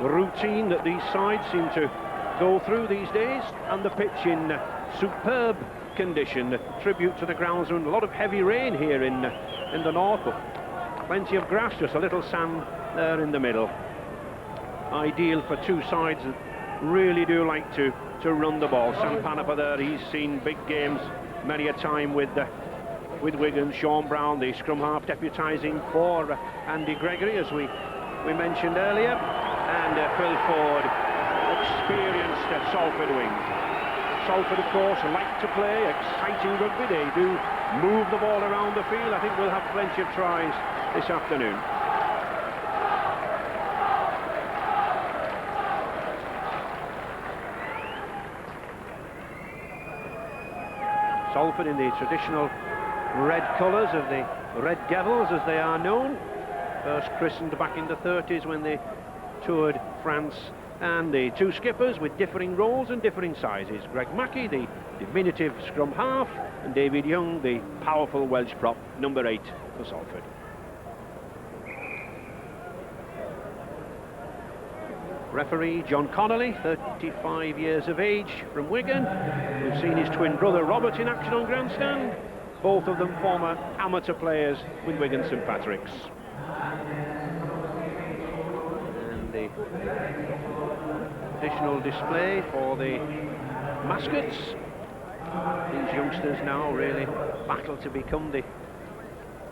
routine that these sides seem to go through these days, and the pitch in superb condition. A tribute to the groundsman. A lot of heavy rain here in the north, but plenty of grass, just a little sand there in the middle. Ideal for two sides that really do like to run the ball. Sam Panapa there, he's seen big games many a time with Wigan. Sean Brown, the scrum half, deputising for Andy Gregory, as we mentioned earlier, and Phil Ford, experienced Salford wing. Salford, of course, like to play exciting rugby. They do move the ball around the field. I think we'll have plenty of tries this afternoon. Salford in the traditional red colours of the Red Devils, as they are known. First christened back in the 30s when they toured France, and the two skippers with differing roles and differing sizes. Greg Mackey, the diminutive scrum half, and David Young, the powerful Welsh prop, number 8 for Salford. Referee John Connolly, 35 years of age, from Wigan. We've seen his twin brother Robert in action on grandstand. Both of them former amateur players with Wigan St Patrick's. And the additional display for the mascots. These youngsters now really battle to become the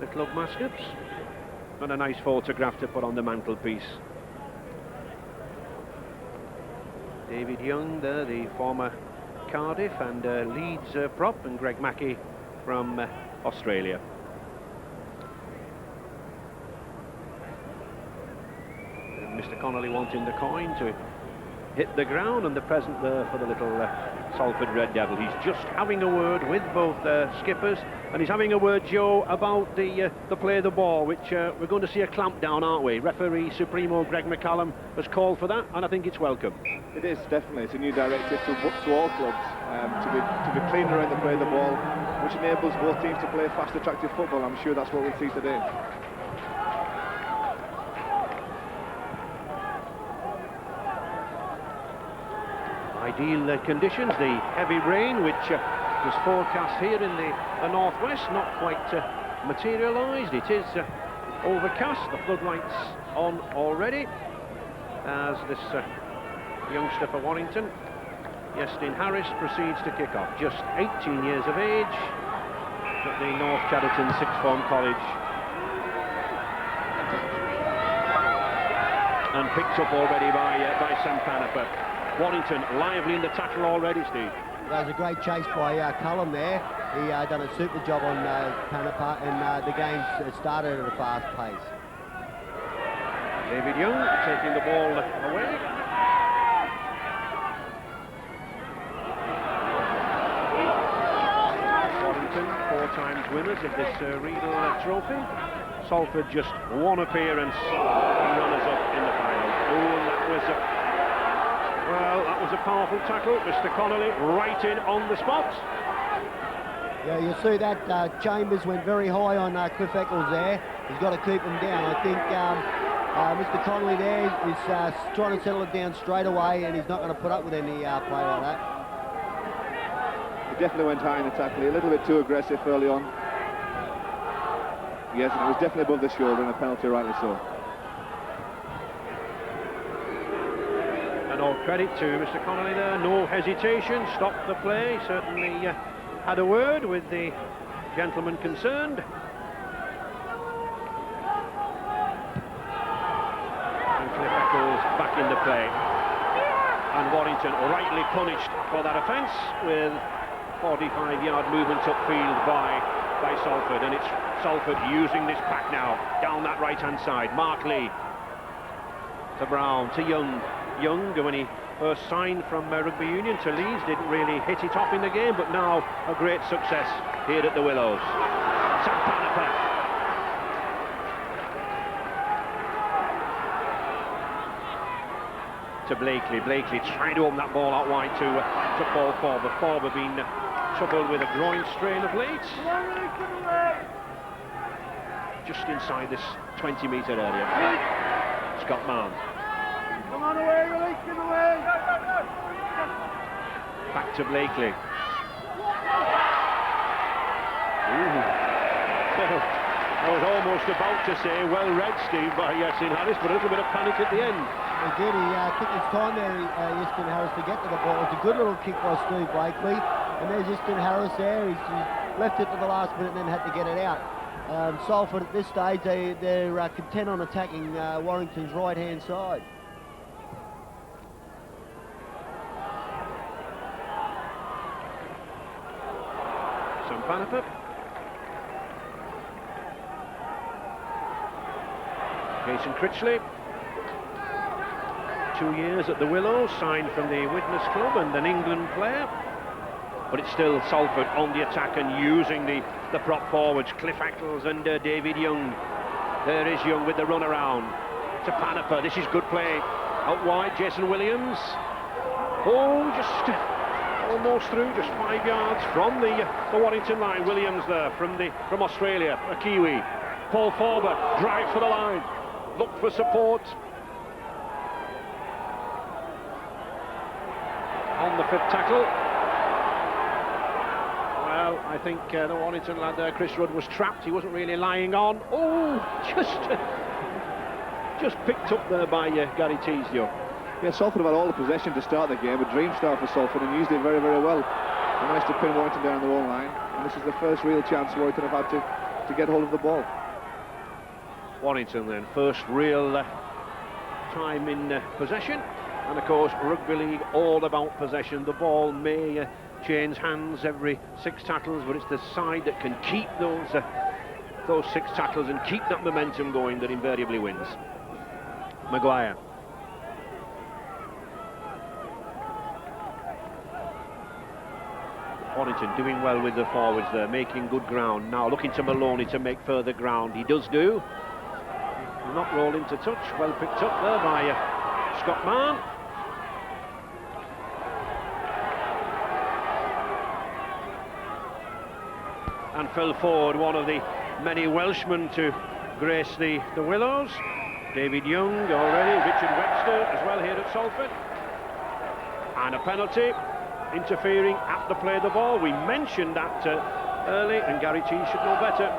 club mascots. And a nice photograph to put on the mantelpiece. David Young there, the former Cardiff and Leeds prop, and Greg Mackey from Australia. And Mr. Connolly wanting the coin to hit the ground, and the present there for the little Salford Red Devil. He's just having a word with both skippers, and he's having a word, Joe, about the play of the ball, which we're going to see a clamp down, aren't we? Referee Supremo Greg McCallum has called for that, and I think it's welcome. It is, definitely. It's a new directive to all clubs to be cleaner around the play of the ball, which enables both teams to play fast, attractive football. I'm sure that's what we'll see today. Ideal conditions, the heavy rain which was forecast here in the northwest, not quite materialised. It is overcast, the floodlights on already, as this youngster for Warrington, Iestyn Harris, proceeds to kick off. Just 18 years of age at the North Chadderton Sixth Form College, and picked up already by Sam Panapa. Warrington lively in the tackle already, Steve. That was a great chase by Cullum there. He done a super job on Panapa, and the game started at a fast pace. David Young taking the ball away. Warrington, 4 times winners of this Regal trophy. Salford just one appearance, runners-up in the final. Oh, and that was well, that was a powerful tackle. Mr. Connolly right in on the spot. Yeah, you'll see that Chambers went very high on Cliff Eccles there. He's got to keep him down. I think Mr. Connolly there is trying to settle it down straight away, and he's not going to put up with any play like that. He definitely went high in the tackle, a little bit too aggressive early on. Yes, and it was definitely above the shoulder, and a penalty, rightly so. And all credit to Mr. Connolly there, no hesitation, stopped the play, certainly had a word with the gentleman concerned. And Cliff Eccles back in the play. And Warrington rightly punished for that offence with 45-yard movement upfield by Salford. And it's Salford using this pack now down that right-hand side. Mark Lee to Brown, to Young. Young, when he first signed from Rugby Union to Leeds, didn't really hit it off in the game, but now a great success here at the Willows. Sam Panapa. To Blakely. Blakely trying to open that ball out wide to Paul Forber. Forber been troubled with a groin strain of late. Just inside this 20-metre area. Scott Mann. to Blakely. Well, I was almost about to say, well read, Steve, by Yasin Harris, but a little bit of panic at the end. He did. He took his time there, Yasin Harris, to get to the ball. It's a good little kick by Steve Blakely. And there's Yasin Harris there. He's left it to the last minute and then had to get it out. Salford at this stage, they're content on attacking Warrington's right-hand side. Panapa. Jason Critchley, 2 years at the Willows, signed from the Widnes Club and an England player. But it's still Salford on the attack and using the prop forwards, Cliff Ackles and David Young. There is Young with the run around to Panapa. This is good play. Out wide, Jason Williams. Oh, just almost through, just 5 yards from the Warrington line. Williams there from Australia, a Kiwi. Paul Forber drives for the line. Look for support. On the 5th tackle. Well, I think the Warrington lad there, Chris Rudd, was trapped. He wasn't really lying on. Oh, just picked up there by Gary Teasdale. Yeah, Salford have had all the possession to start the game, a dream start for Salford, and used it very, very well. They managed to pin Warrington down the wall line, and this is the first real chance Warrington have had to get hold of the ball. Warrington then, first real time in possession, and of course rugby league all about possession. The ball may change hands every 6 tackles, but it's the side that can keep those 6 tackles and keep that momentum going that invariably wins. Maguire. Warrington doing well with the forwards there, making good ground. Now looking to Maloney to make further ground. He does do. Not roll into touch. Well picked up there by Scott Mann. And Phil Ford, one of the many Welshmen to grace the Willows. David Young already, Richard Webster as well here at Salford. And a penalty. Interfering at the play of the ball. We mentioned that early, and Gary T should know better.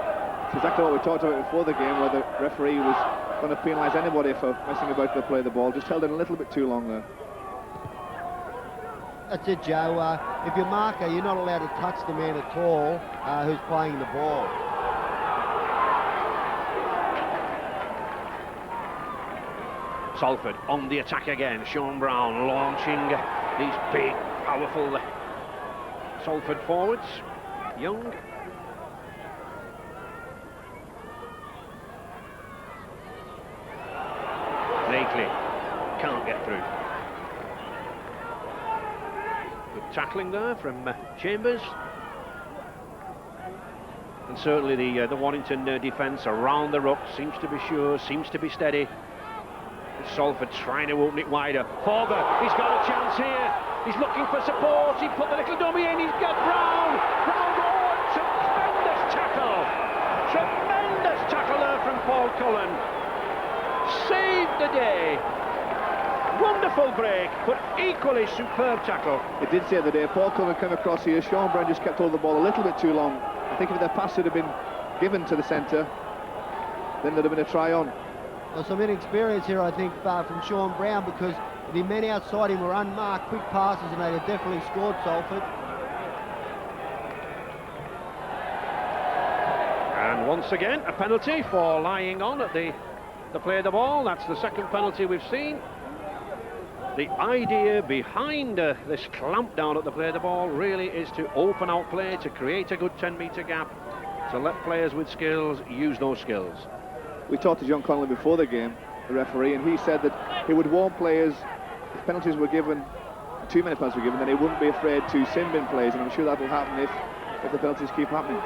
It's exactly what we talked about before the game, where the referee was going to penalise anybody for messing about the play of the ball. Just held it a little bit too long there. That's it, Joe. If you're marker, you're not allowed to touch the man at all who's playing the ball. Salford on the attack again. Sean Brown launching these big, powerful Salford forwards. Young. Blakely can't get through. Good tackling there from Chambers. And certainly the Warrington defence around the ruck seems to be sure, seems to be steady. Salford trying to open it wider. Forber, he's got a chance here. He's looking for support. He put the little dummy in. He's got Brown. Oh, tremendous tackle. Tremendous tackle there from Paul Cullen. Saved the day. Wonderful break, but equally superb tackle. It did save the day. Paul Cullen came across here. Sean Brown just kept hold of the ball a little bit too long. I think if the pass had been given to the centre, then there'd have been a try on. Well, some inexperience here, I think, from Sean Brown, because the men outside him were unmarked, quick passes, and they had definitely scored, Salford. And once again, a penalty for lying on at the play of the ball. That's the second penalty we've seen. The idea behind this clamp down at the play of the ball really is to open out play, to create a good 10-metre gap, to let players with skills use those skills. We talked to John Connolly before the game, the referee, and he said that he would warn players if penalties were given, too many penalties were given, then he wouldn't be afraid to sin bin plays, and I'm sure that will happen if the penalties keep happening.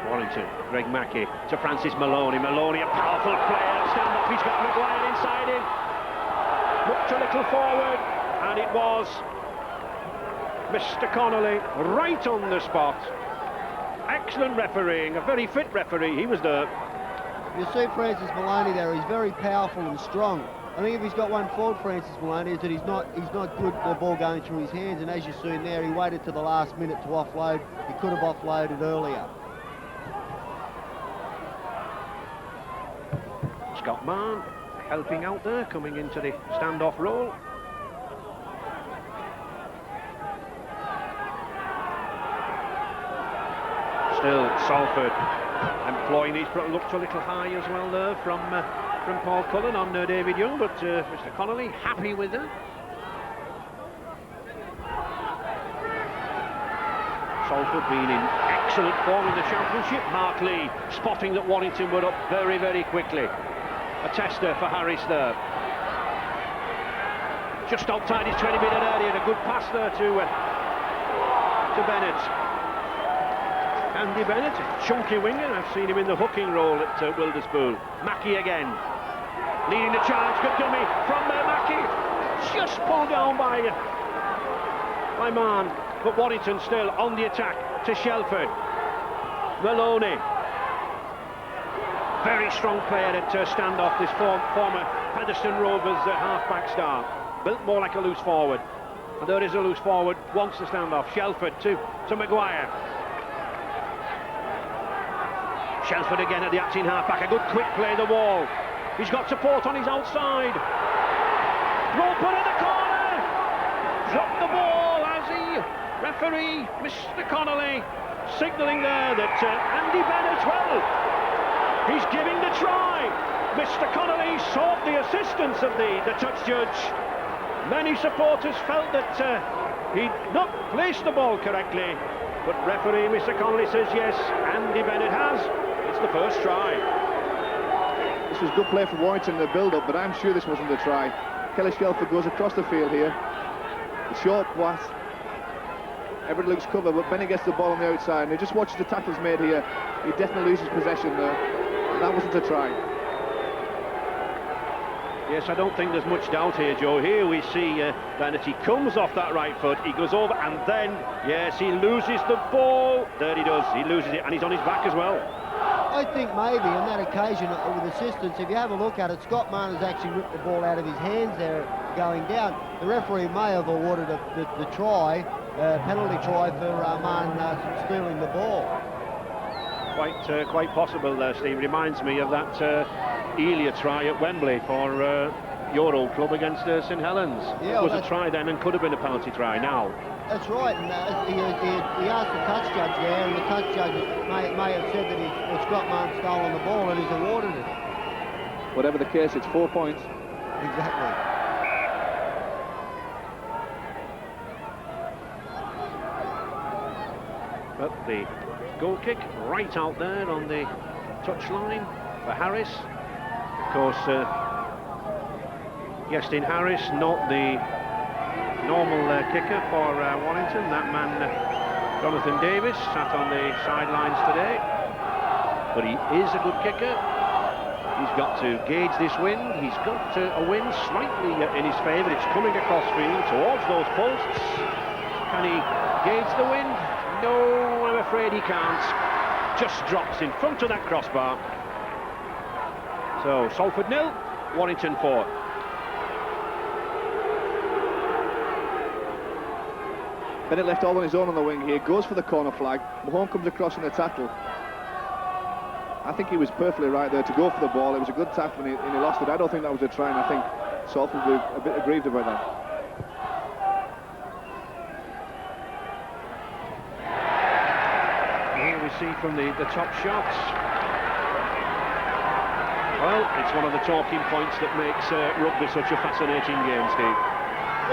Warrington, Greg Mackey to Francis Maloney. Maloney, a powerful player. Stand up, he's got Maguire inside him. Looked a little forward, and it was Mr. Connolly right on the spot. Excellent refereeing, a very fit referee. He was there. You see Francis Maloney there, he's very powerful and strong. I think if he's got one fault, Francis Maloney, is that he's not good at the ball going through his hands, and as you've seen there, he waited to the last minute to offload. He could have offloaded earlier. Scott Mann helping out there, coming into the standoff role. Still Salford employing these, looked a little high as well there from Paul Cullen on David Young, but Mr. Connolly happy with that. Salford being in excellent form in the championship. Mark Lee spotting that Warrington were up very, very quickly. A tester for Harris there. Just outside his 20-metre area, and a good pass there to Bennett. Andy Bennett, chunky winger. I've seen him in the hooking role at Wilderspool. Mackey again, leading the charge. Good dummy from Mackey. Just pulled down by Mann. But Warrington still on the attack to Shelford. Maloney. Very strong player at standoff, this former Featherstone Rovers half-back star. Built more like a loose forward. And there is a loose forward, wants the standoff. Shelford to Maguire. Shelford again at the acting half-back. A good quick play, the wall. He's got support on his outside. Roper in the corner. Dropped the ball as the referee, Mr. Connolly, signalling there that Andy Bennett, well, he's giving the try. Mr. Connolly sought the assistance of the touch judge. Many supporters felt that he'd not placed the ball correctly, but referee Mr. Connolly says yes, Andy Bennett has. It's the first try. This was good play from Warrington in the build-up, but I'm sure this wasn't a try. Kelly Shelford goes across the field here. The short pass. Everett looks cover, but Bennett gets the ball on the outside, and he just watches the tackles made here. He definitely loses possession there. That wasn't a try. Yes, I don't think there's much doubt here, Joe. Here we see Bennett, he comes off that right foot, he goes over, and then, yes, he loses the ball. There he does, he loses it, and he's on his back as well. I think maybe on that occasion with assistance, if you have a look at it, Scott Mann has actually ripped the ball out of his hands there going down. The referee may have awarded the try, penalty try for Mann stealing the ball. Quite possible there, Steve. Reminds me of that Elia try at Wembley for your old club against St Helens. Yeah, it was a try then and could have been a penalty try now. That's right, and he asked the touch judge there, and the touch judge may have said that Scott Mann stolen the ball, and he's awarded it. Whatever the case, it's 4 points. Exactly. But the goal kick right out there on the touchline for Harris. Of course, Justin Harris, not the normal kicker for Warrington. That man, Jonathan Davis, sat on the sidelines today. But he is a good kicker. He's got to gauge this wind. He's got a wind slightly in his favour. It's coming across field towards those posts. Can he gauge the wind? No, I'm afraid he can't. Just drops in front of that crossbar. So Salford 0, Warrington 4. Bennett left all on his own on the wing here, goes for the corner flag. Mahone comes across in the tackle. I think he was perfectly right there to go for the ball. It was a good tackle and he lost it. I don't think that was a try, and I think Salford were a bit aggrieved about that. Here we see from the top shots. Well, it's one of the talking points that makes rugby such a fascinating game, Steve.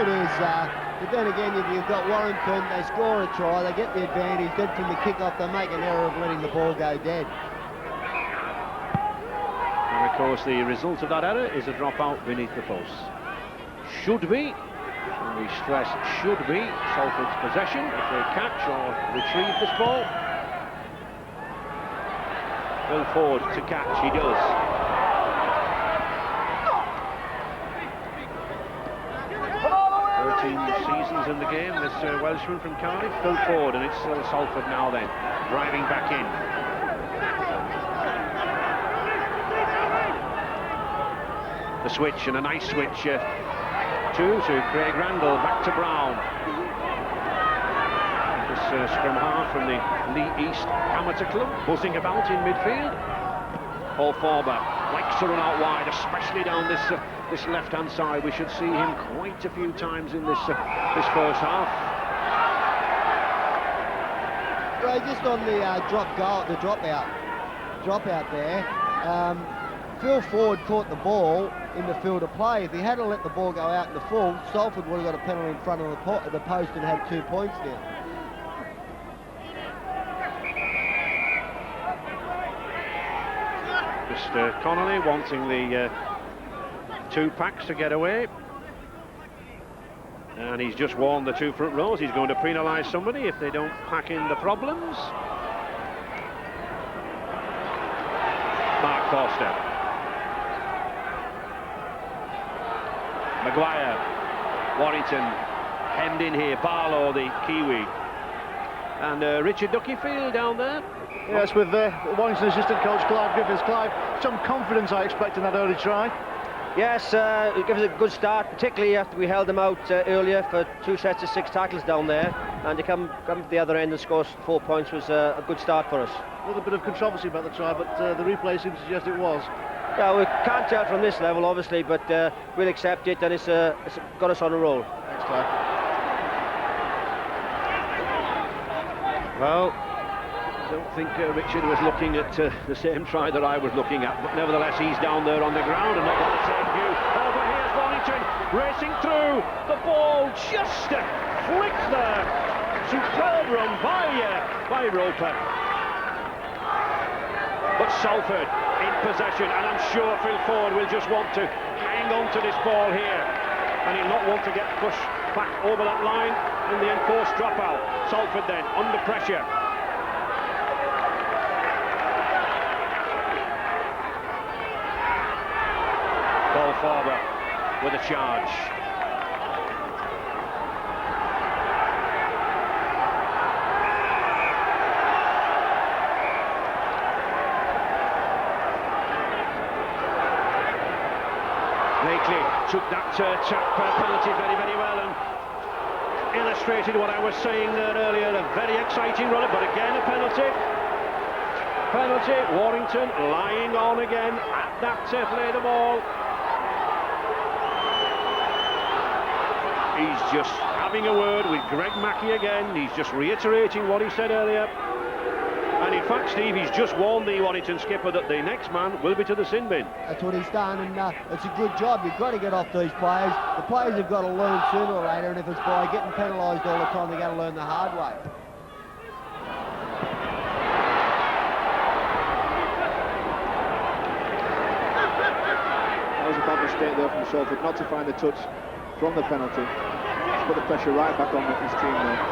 It is, but then again, if you've got Warrington, they score a try, they get the advantage, then from the kick-off they make an error of letting the ball go dead. And of course the result of that error is a drop out beneath the posts. Should be, and we stress should be, Salford's possession if they catch or retrieve this ball. Will Ford to catch, he does. 13 seasons in the game, this Welshman from Cardiff, Phil Ford, and it's still Salford now then, driving back in. The switch, and a nice switch to Craig Randall, back to Brown. This scrum half from the Lee East Amateur Club, buzzing about in midfield. Paul Forber likes to run out wide, especially down this left-hand side. We should see him quite a few times in this first half. Ray, just on the dropout there. Phil Ford caught the ball in the field of play. If he hadn't let the ball go out in the full, Salford would have got a penalty in front of the post and had 2 points now. Mr. Connolly wanting the 2 packs to get away. And he's just warned the 2 front rows. He's going to penalise somebody if they don't pack in the problems. Mark Forster. Maguire, Warrington, hemmed in here, Barlow, the Kiwi, and Richard Duckyfield down there. Yes, with Warrington assistant coach Clive Griffiths. Clive, some confidence I expect in that early try. Yes, it gives us a good start, particularly after we held them out earlier for 2 sets of 6 tackles down there, and to come to the other end and score 4 points was a good start for us. A little bit of controversy about the try, but the replay seems to suggest it was. Yeah, we can't tell from this level, obviously, but we'll accept it, and it's got us on a roll. Thanks, Clive. Well, I don't think Richard was looking at the same try that I was looking at, but nevertheless he's down there on the ground and not got the same view. Oh, but here's Warrington racing through. The ball just flicked there. Superb run by Roper. But Salford in possession, and I'm sure Phil Ford will just want to hang on to this ball here, and he'll not want to get pushed back over that line in the enforced dropout. Salford then under pressure. Paul Forber with a charge. Took that chap penalty very, very well and illustrated what I was saying there earlier. A very exciting run, but again a penalty. Penalty, Warrington lying on again at that play the ball. He's just having a word with Greg Mackey again. He's just reiterating what he said earlier. And in fact, Steve, he's just warned the Warrington skipper that the next man will be to the sin bin. That's what he's done, and it's a good job. You've got to get off these players. The players have got to learn sooner or later, and if it's by getting penalised all the time, they've got to learn the hard way. That was a bad mistake there from Salford, not to find the touch from the penalty. Put the pressure right back on his team there.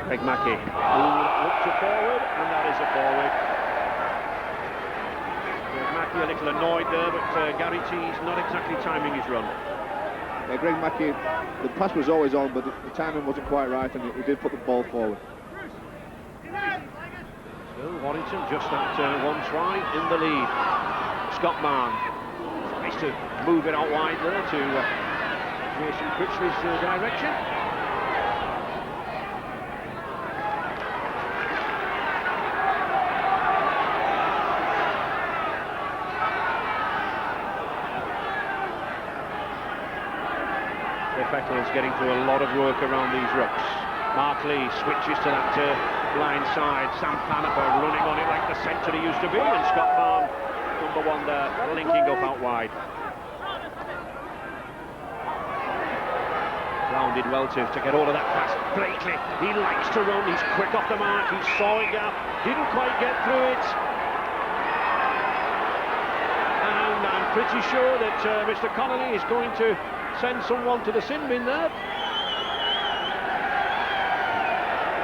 Greg Mackey looks a forward, and that is a forward. Greg Mackey a little annoyed there, but Gary T's not exactly timing his run. Yeah, Greg Mackey, the pass was always on, but the timing wasn't quite right, and he did put the ball forward. So Warrington just at 1 try in the lead. Scott Mann tries to move it out wide there to Jason Critchley's direction. Fettle's getting through a lot of work around these rucks. Mark Lee switches to that blind side. Sam Panaper running on it like the centre he used to be, and Scott Mann, number 1 there, linking up out wide. Brown did well to get all of that pass. Blakely, he likes to run, he's quick off the mark, he saw a gap, didn't quite get through it. And I'm pretty sure that Mr. Connolly is going to send someone to the sin bin there.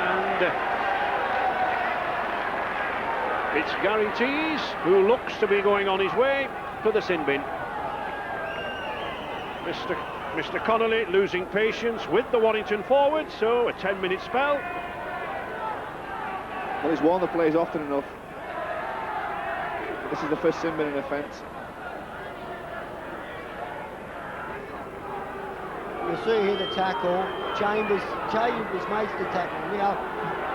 And it's Gary Tees who looks to be going on his way to the sin bin. Mr. Connolly losing patience with the Warrington forward, so a 10-minute spell. Well, he's warned the players often enough. This is the first sin bin in offence. You see here the tackle. Chambers makes the tackle. Now,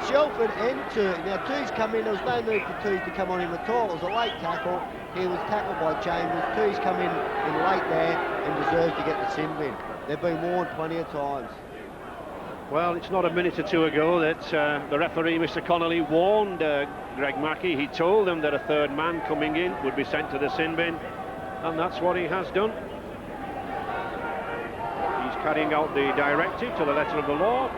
Salford and now Too's come in. There was no need for Too's to come on him at all. It was a late tackle. He was tackled by Chambers. Too's come in late there and deserves to get the sin bin. They've been warned plenty of times. Well, it's not a minute or two ago that the referee, Mr. Connolly, warned Greg Mackey. He told him that a third man coming in would be sent to the sin bin, and that's what he has done. He's carrying out the directive to the letter of the law.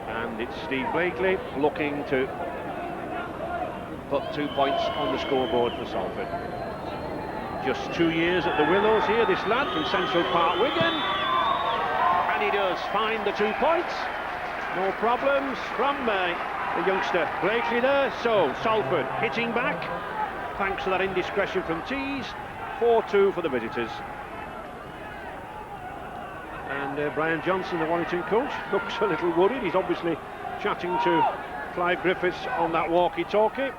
And it's Steve Blakely looking to put 2 points on the scoreboard for Salford. Just 2 years at the Willows here, this lad from Central Park, Wigan. And he does find the 2 points. No problems from the youngster Blakely there. So Salford hitting back, thanks to that indiscretion from Tees. 4-2 for the visitors. And Brian Johnson, the Warrington coach, looks a little worried. He's obviously chatting to Clive Griffiths on that walkie-talkie.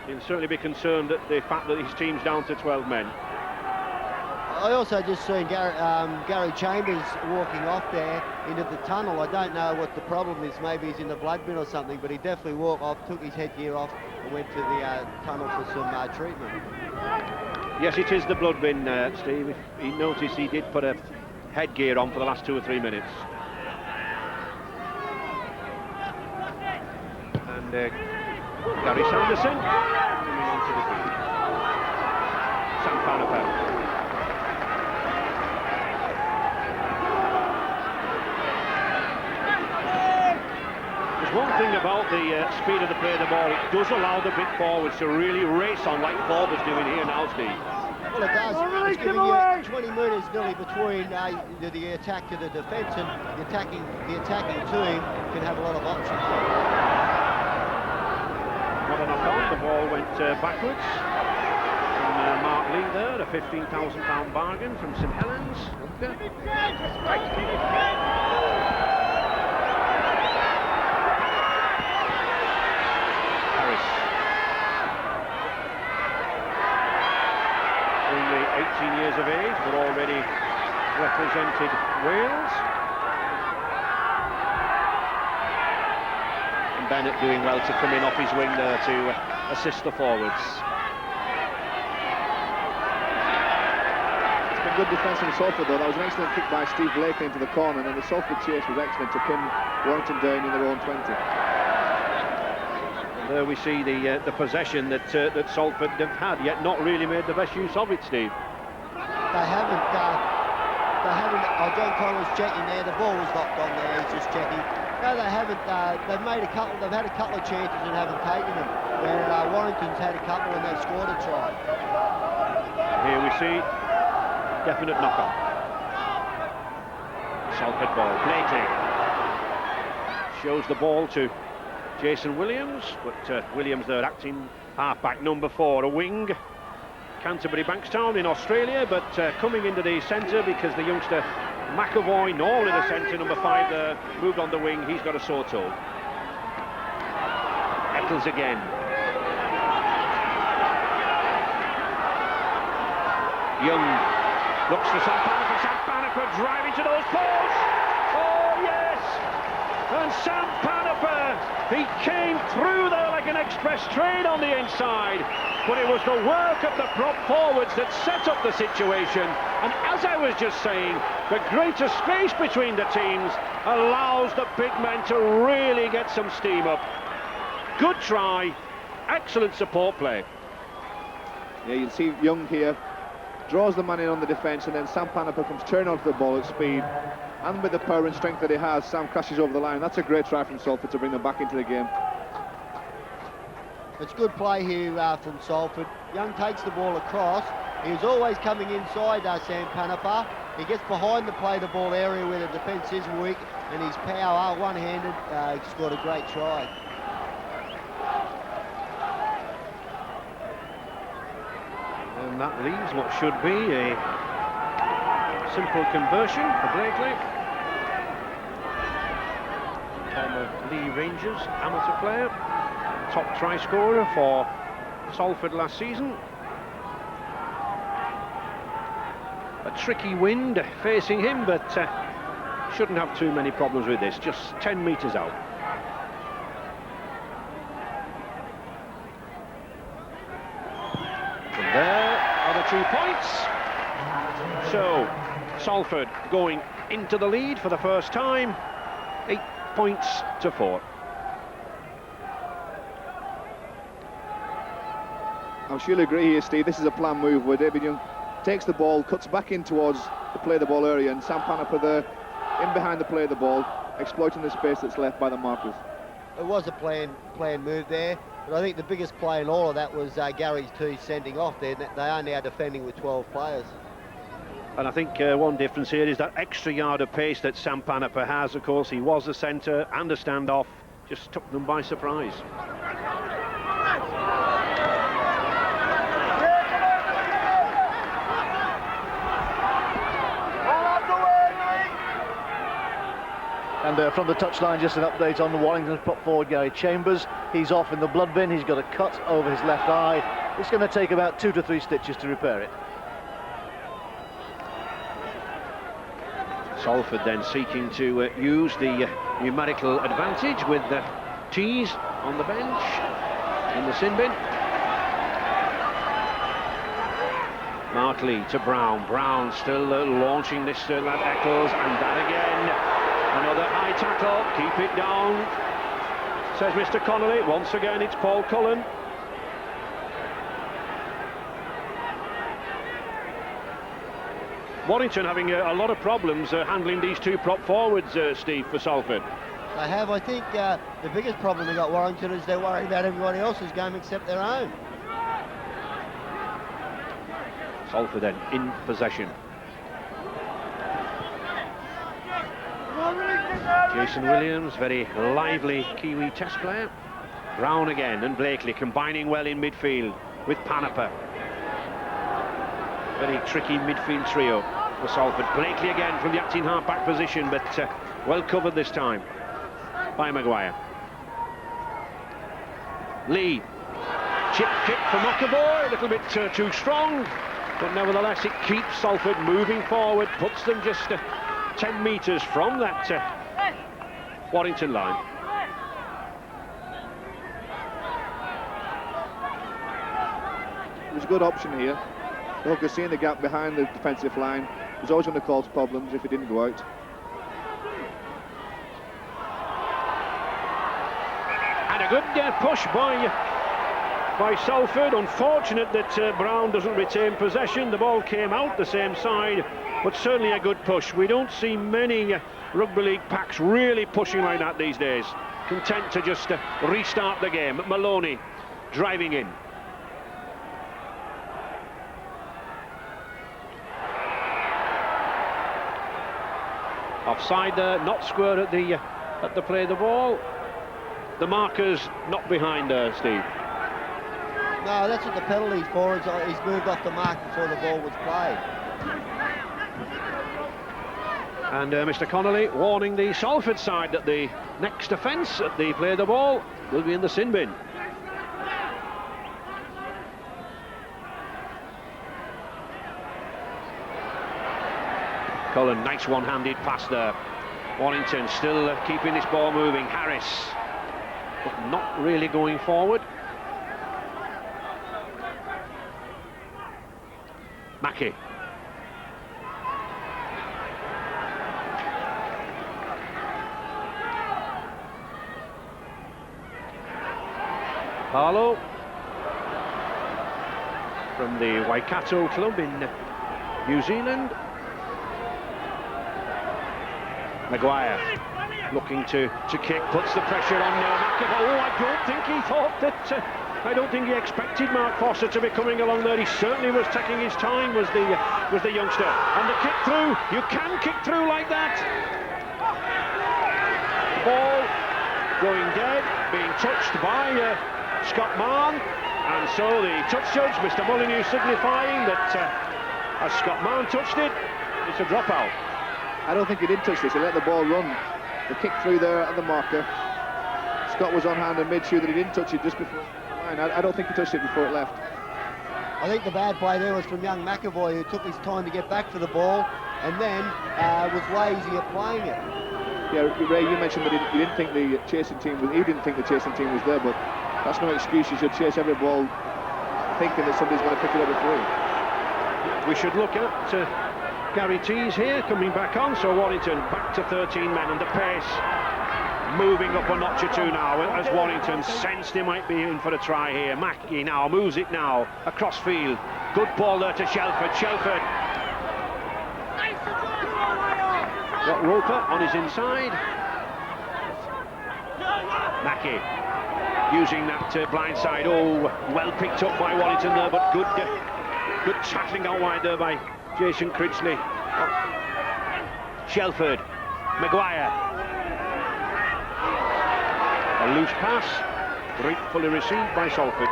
He'll certainly be concerned at the fact that his team's down to 12 men. I also just seen Gary Chambers walking off there into the tunnel. I don't know what the problem is. Maybe he's in the blood bin or something, but he definitely walked off, took his headgear off and went to the tunnel for some treatment. Yes, it is the blood bin, Steve. If he noticed, he did put a headgear on for the last 2 or 3 minutes. And Gary Sanderson coming onto the field. Sam Panapel. There's one thing about the speed of the play of the ball. It does allow the big forwards to really race on like Forwards doing here now, Steve. Well, it does. It's giving you 20 metres nearly between the attack to the defence, and the attacking team can have a lot of options. Not a knock on, the ball went backwards from Mark Lee there, a £15,000 bargain from St Helens. Harris. Only 18 years of age, but already represented Wales. And Bennett doing well to come in off his wing there to assist the forwards. It's been good defence from Salford though. That was an excellent kick by Steve Blakely into the corner, and then the Salford chase was excellent to pin Warrington down in their own 20. There we see the possession that Salford have had, yet not really made the best use of it, Steve. They haven't. John Connell's checking there. The ball was knocked on there. He's just checking. No, they haven't. They've had a couple of chances and haven't taken them. Where Warrington's had a couple and they've scored a try. Here we see definite knock-on. Salford ball. Blakely shows the ball to Jason Williams, but Williams there acting half-back number 4, a wing. Canterbury Bankstown in Australia, but coming into the centre because the youngster McAvoy, normally the centre, number 5 there, moved on the wing. He's got a sore toe. Eccles again. Young looks for Sam Panapper driving to those posts. Oh yes! And Sam Panapper, he came through there like an express train on the inside, but it was the work of the prop forwards that set up the situation, and as I was just saying, the greater space between the teams allows the big men to really get some steam up. Good try, excellent support play. Yeah, you can see Young here draws the man in on the defence, and then Sam Panapper comes turning onto the ball at speed, and with the power and strength that he has, Sam crashes over the line. That's a great try from Salford to bring them back into the game. It's good play here from Salford. Young takes the ball across. He was always coming inside Sam Panapper. He gets behind the play the ball area where the defence is weak, and his power, one-handed, scored a great try. And that leaves what should be a simple conversion for Blakely. Former Lee Rangers amateur player, top try scorer for Salford last season. A tricky wind facing him, but shouldn't have too many problems with this, just 10 metres out. And there are the 2 points. So, Salford going into the lead for the first time, 8 points to 4. I'm sure you'll agree here, Steve, this is a planned move where David Young takes the ball, cuts back in towards the play the ball area, and Sam Panapa there in behind the play the ball, exploiting the space that's left by the markers. It was a planned move there, but I think the biggest play in all of that was Gary's 2 sending off there. They are now defending with 12 players. And I think one difference here is that extra yard of pace that Sam Panapa has. Of course, he was a centre and a standoff, just took them by surprise. And from the touchline, just an update on the Warrington's prop forward, Gary Chambers. He's off in the blood bin. He's got a cut over his left eye. It's going to take about 2 to 3 stitches to repair it. Salford then seeking to use the numerical advantage with the Tees on the bench in the sin bin. Mark Lee to Brown. Brown still launching this lad Eccles, and that again. Another high tackle, keep it down, says Mr. Connolly. Once again, it's Paul Cullen. Warrington having a lot of problems handling these 2 prop forwards, Steve, for Salford. They have. I think the biggest problem they got, Warrington, is they're worried about everybody else's game except their own. Salford then in possession. Jason Williams, very lively Kiwi test player. Brown again, and Blakely combining well in midfield with Panapa. Very tricky midfield trio for Salford. Blakely again from the acting half-back position, but well covered this time by Maguire. Lee, chip kick for McAvoy, a little bit too strong, but nevertheless it keeps Salford moving forward, puts them just 10 metres from that Warrington line. It was a good option here. The hooker seeing the gap behind the defensive line was always going to cause problems if he didn't go out. And a good push by Salford. Unfortunate that Brown doesn't retain possession. The ball came out the same side, but certainly a good push. We don't see many rugby league packs really pushing like that these days. Content to just restart the game. Maloney driving in. Offside there, not square at the play the ball. The marker's not behind there, Steve. No, that's what the penalty's for. He's moved off the mark before the ball was played. And Mr. Connolly warning the Salford side that the next offence at the play the ball will be in the sin bin. Cullen, nice one-handed pass there. Warrington still keeping this ball moving. Harris, but not really going forward. Mackie. Harlow from the Waikato club in New Zealand. Maguire looking to kick, puts the pressure on McAvoy. Oh, I don't think he thought that. I don't think he expected Mark Foster to be coming along there. He certainly was taking his time. Was the youngster, and the kick through. You can kick through like that. Ball going dead, being touched by Scott Mann, and so the touch judge, Mr. Molyneux, signifying that as Scott Mann touched it, it's a dropout. I don't think he did touch this. He let the ball run. The kick through there at the marker. Scott was on hand and made sure that he didn't touch it just before the line. I don't think he touched it before it left. I think the bad play there was from young McAvoy, who took his time to get back for the ball and then was lazy at playing it. Yeah, Ray, you mentioned that you didn't think the chasing team was. You didn't think the chasing team was there, but that's no excuse. You should chase every ball, thinking that somebody's going to pick it up before you. We should look at Gary Tees here coming back on. So Warrington back to 13 men, and the pace moving up a notch or two now as Warrington sensed he might be in for a try here. Mackey now moves it now across field. Good ball there to Shelford. Shelford. Got Roper on his inside. Mackey using that blind side. Oh, well picked up by Warrington there, but good tackling out wide there by Jason Critchley. Shelford. Maguire. A loose pass, gratefully received by Salford.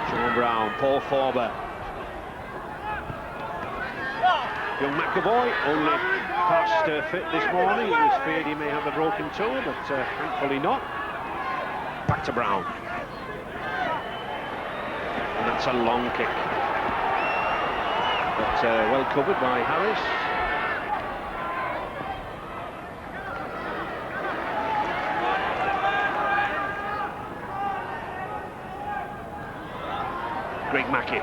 Sean Brown, Paul Forber. Young McAvoy only passed fit this morning. It was feared he may have a broken toe, but thankfully not. Back to Brown. And that's a long kick. But well covered by Harris. Greg Mackey.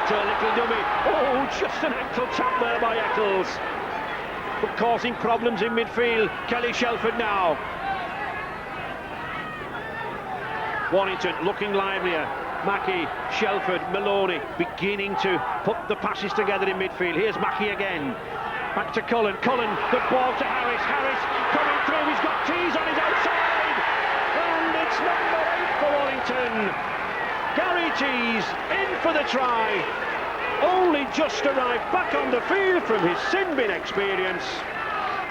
That little dummy. Oh, just an ankle tap there by Eccles, but causing problems in midfield. Kelly Shelford now. Warrington looking livelier. Mackey, Shelford, Maloney beginning to put the passes together in midfield. Here's Mackey again. Back to Cullen. Cullen, the ball to Harris. Harris coming through. He's got Tees on his outside, and it's number 8 for Warrington. Gary Tees in for the try. Only just arrived back on the field from his sin bin experience,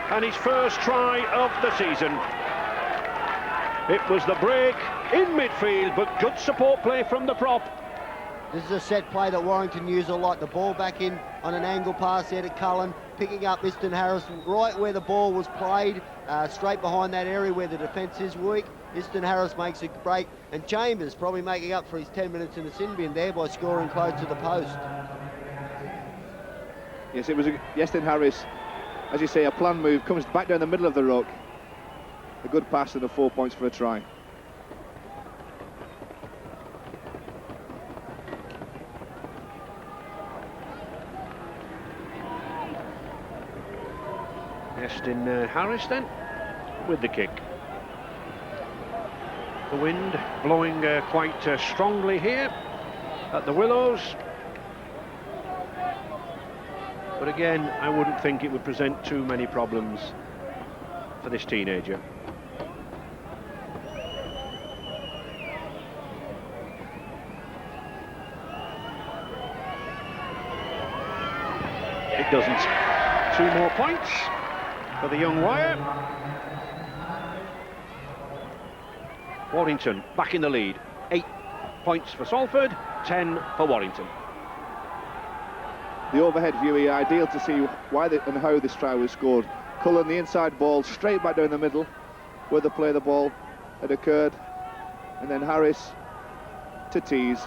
and his first try of the season. It was the break in midfield, but good support play from the prop. This is a set play that Warrington use a lot. The ball back in on an angle pass there to Cullen, picking up Iston Harris right where the ball was played, straight behind that area where the defence is weak. Iston Harris makes a break, and Chambers probably making up for his 10 minutes in the sin bin there by scoring close to the post. Yes, it was Iston Harris, as you say, a planned move, comes back down the middle of the ruck. A good pass and 4 points for a try. Iston Harris then with the kick. The wind blowing quite strongly here at the Willows, but again I wouldn't think it would present too many problems for this teenager. It doesn't. 2 more points for the young wire. Warrington back in the lead. 8 points for Salford, 10 for Warrington. The overhead view here, ideal to see why and how this try was scored. Cullen, the inside ball, straight back down the middle, where the play of the ball had occurred. And then Harris to Tees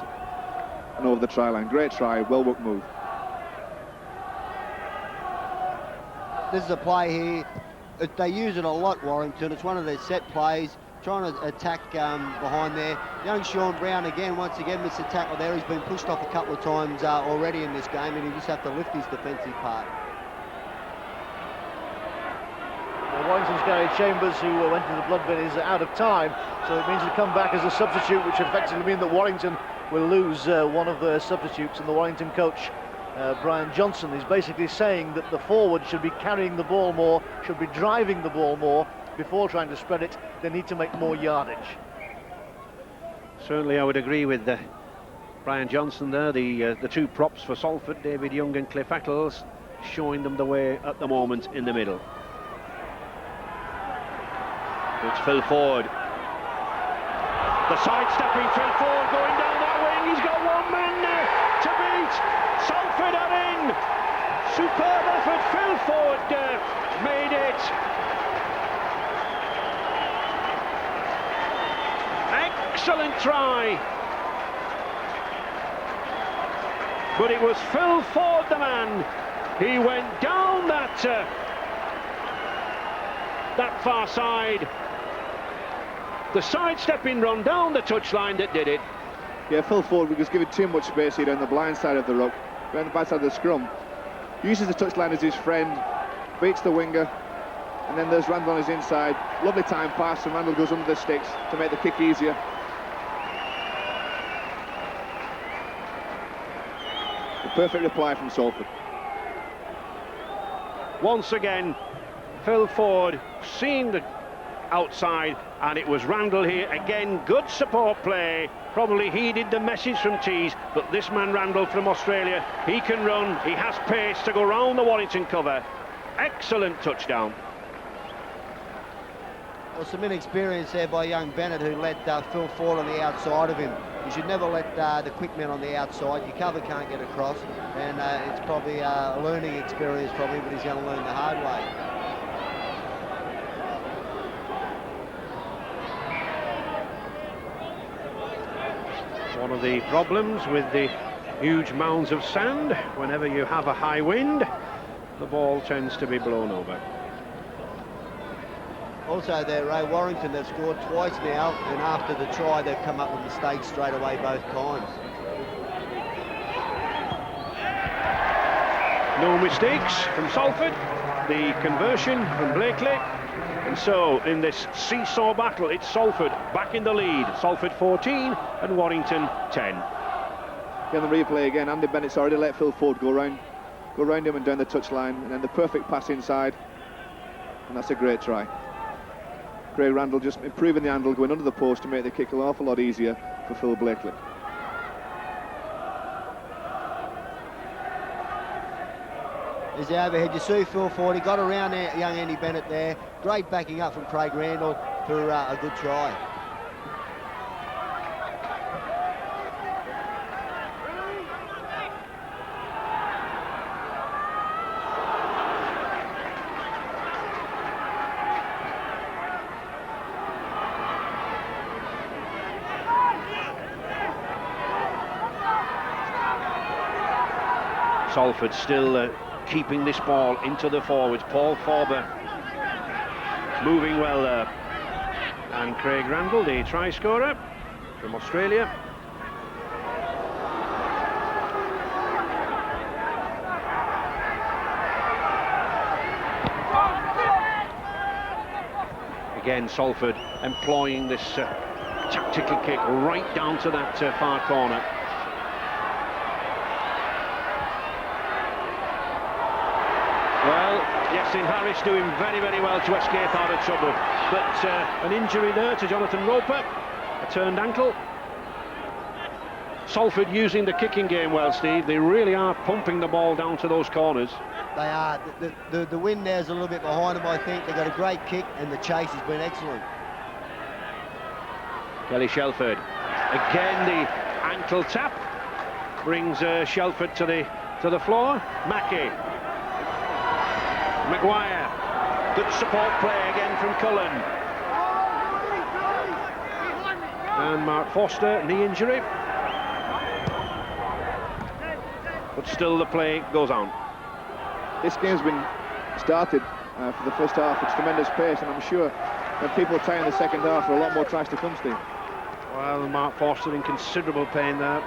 and over the try line. Great try, well-worked move. This is a play here. They use it a lot, Warrington. It's one of their set plays, trying to attack behind there. Young Sean Brown once again missed a tackle there. He's been pushed off a couple of times already in this game, and he just have to lift his defensive part. Well, Warrington's Gary Chambers, who went to the blood bin, is out of time, so it means he'll come back as a substitute, which effectively means that Warrington will lose one of their substitutes, and the Warrington coach, Brian Johnson, is basically saying that the forward should be carrying the ball more, should be driving the ball more before trying to spread it. They need to make more yardage. Certainly I would agree with Brian Johnson there, the two props for Salford, David Young and Cliff Eccles, showing them the way at the moment in the middle. It's Phil Ford. The sidestepping Phil Ford going down that wing. He's got one man to beat. Salford are in. Superb effort. Phil Ford made it. Excellent try. But it was Phil Ford, the man. He went down that far side. The sidestepping run down the touchline that did it. Yeah, Phil Ford was given too much space here on the blind side of the ruck, around the back side of the scrum. Uses the touchline as his friend, beats the winger, and then there's Randall on his inside. Lovely time pass, and Randall goes under the sticks to make the kick easier. The perfect reply from Salford. Once again, Phil Ford seeing the outside, and it was Randall here again. Good support play, probably heeded the message from Tees, but this man Randall from Australia, he can run, he has pace to go round the Warrington cover. Excellent touchdown. Well, some inexperience there by young Bennett, who let Phil Ford on the outside of him. You should never let the quick man on the outside. Your cover can't get across, and it's probably a learning experience probably, but he's going to learn the hard way. One of the problems with the huge mounds of sand, whenever you have a high wind, the ball tends to be blown over. Also there, Ray, Warrington, they've scored twice now, and after the try they've come up with mistakes straight away both times. No mistakes from Salford, the conversion from Blakely, and so in this seesaw battle it's Salford back in the lead. Salford 14 and Warrington 10. Yeah, on the replay again, Andy Bennett's already let Phil Ford go round him and down the touchline, and then the perfect pass inside, and that's a great try. Craig Randall just improving the handle, going under the post to make the kick an awful lot easier for Phil Blakely. There's the overhead. You see Phil Ford, he got around there, young Andy Bennett there. Great backing up from Craig Randall for a good try. Salford still keeping this ball into the forwards. Paul Forber moving well there. And Craig Randall, the try scorer from Australia. Again, Salford employing this tactical kick right down to that far corner. Well, Yasin Harris doing very, very well to escape out of trouble. But an injury there to Jonathan Roper, a turned ankle. Salford using the kicking game well, Steve. They really are pumping the ball down to those corners. They are. The wind there's a little bit behind them, I think. They've got a great kick, and the chase has been excellent. Kelly Shelford. Again, the ankle tap brings Shelford to the floor. Mackey. Maguire, good support play again from Cullen. And Mark Foster, knee injury. But still the play goes on. This game's been started for the first half. It's tremendous pace, and I'm sure when people tie in the second half, there are a lot more tries to come, Steve. Well, Mark Foster in considerable pain there.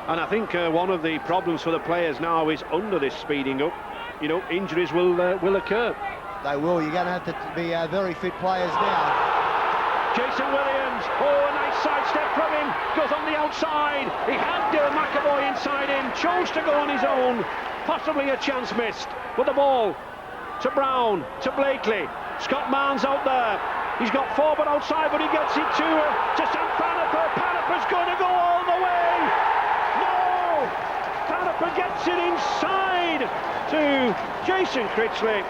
And I think one of the problems for the players now is under this speeding up. You know, injuries will occur. They will. You're going to have to be very fit players now. Jason Williams, oh, a nice sidestep from him, goes on the outside. He had McAvoy inside him, chose to go on his own. Possibly a chance missed. But the ball to Brown, to Blakely. Scott Marnes out there. He's got Forward outside, but he gets it to Sam Panaper. Panaper's going to go all the way. Salford gets it inside to Jason Critchley.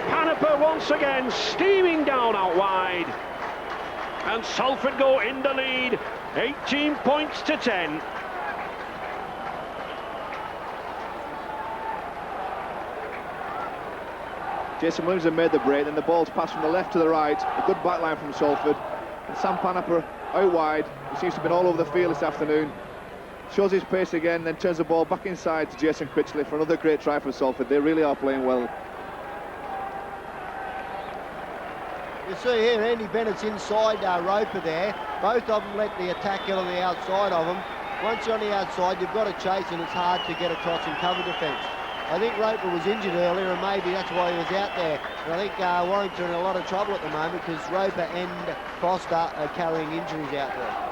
Paneper once again steaming down out wide, and Salford go in the lead, 18 points to 10. Jason Williamson made the break, then the ball's passed from the left to the right. A good back line from Salford. And Sam Paneper out wide. He seems to have been all over the field this afternoon. Shows his pace again, then turns the ball back inside to Jason Critchley for another great try for Salford. They really are playing well. You see here, Andy Bennett's inside Roper there. Both of them let the attack get on the outside of them. Once you're on the outside, you've got to chase, and it's hard to get across and cover defence. I think Roper was injured earlier, and maybe that's why he was out there. And I think Warrington are in a lot of trouble at the moment because Roper and Foster are carrying injuries out there.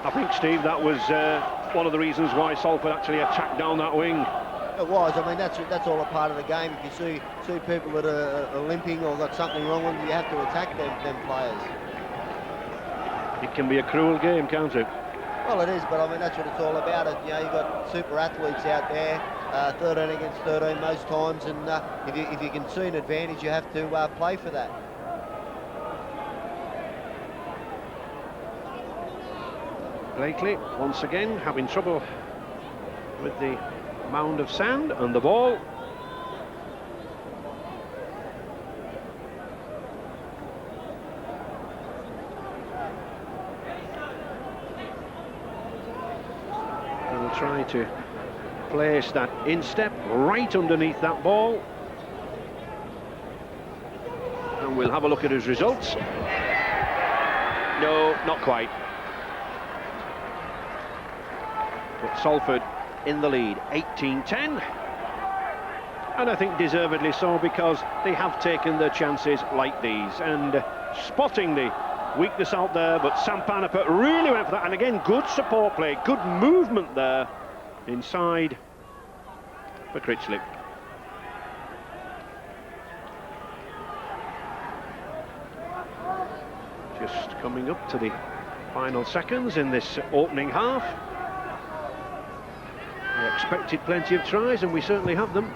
I think, Steve, that was one of the reasons why Salford actually attacked down that wing. It was. I mean, that's all a part of the game. If you see people that are limping or got something wrong with them, you have to attack them players. It can be a cruel game, can't it? Well, it is, but I mean, that's what it's all about. You know, you've got super athletes out there, 13 against 13 most times, and if you can see an advantage, you have to play for that. Blakely, once again, having trouble with the mound of sand and the ball. He'll try to place that instep right underneath that ball. And we'll have a look at his results. No, not quite. But Salford in the lead, 18-10. And I think deservedly so, because they have taken their chances like these and spotting the weakness out there. But Sam Paneper really went for that, and again, good support play, good movement there inside for Critchley. Just coming up to the final seconds in this opening half. We expected plenty of tries, and we certainly have them.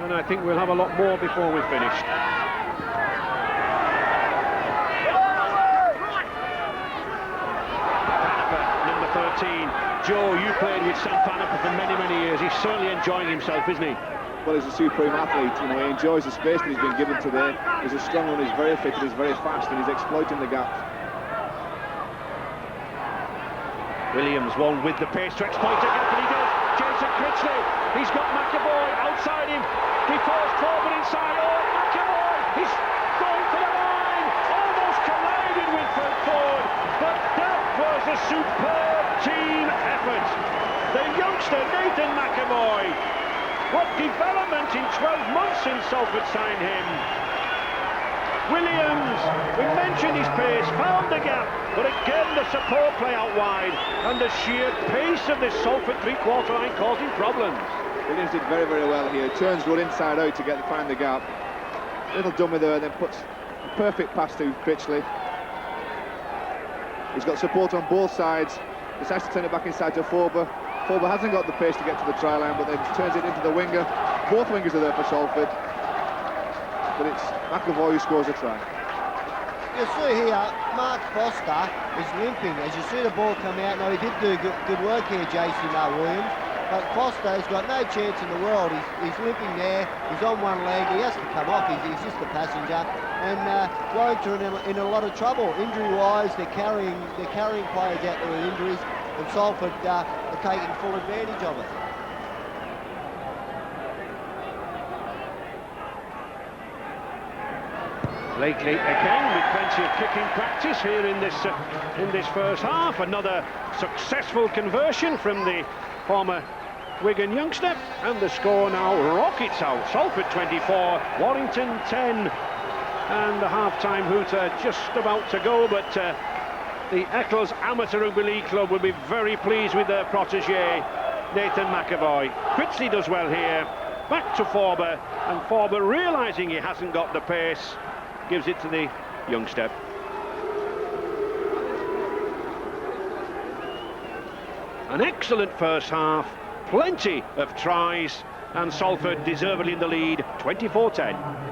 And I think we'll have a lot more before we're finished. Paneper, number 13. Joe, you played with Sam Paneper for many, many years. He's certainly enjoying himself, isn't he? Well, he's a supreme athlete. You know, he enjoys the space that he's been given today. He's a strong one, he's very fit, he's very fast, and he's exploiting the gaps. Williams won with the pace to exploit a gap, and he does. Jason Critchley, he's got McAvoy outside him. He falls forward inside. Oh, McAvoy, he's going for the line. Almost collided with Ford, but that was a superb team effort. The youngster, Nathan McAvoy. What development in 12 months since Salford signed him. Williams, we mentioned his pace, found the gap, but again the support play out wide, and the sheer pace of this Salford three-quarter line causing problems. Williams did very, very well here. Turns run inside out to find the gap. Little dummy there, then puts a perfect pass to Critchley. He's got support on both sides. Decides to turn it back inside to Forber. Forber hasn't got the pace to get to the try line, but then turns it into the winger. Both wingers are there for Salford. But it's McAvoy who scores a try. You see here, Mark Foster is limping. As you see the ball come out, now he did do good work here, Jason Williams. But Foster has got no chance in the world. He's limping there. He's on one leg. He has to come off. He's just a passenger. And Warrington are in a lot of trouble injury-wise. They're carrying players out there with injuries, and Salford are taking full advantage of it. Blakely again with plenty of kicking practice here in this first half. Another successful conversion from the former Wigan youngster, and the score now rockets out. Salford 24, Warrington 10, and the half-time hooter just about to go, but the Eccles Amateur Rugby League Club will be very pleased with their protege, Nathan McAvoy. Critchley does well here, back to Forber, and Forber, realising he hasn't got the pace, gives it to the youngster. An excellent first half, plenty of tries, and Salford deservedly in the lead, 24-10.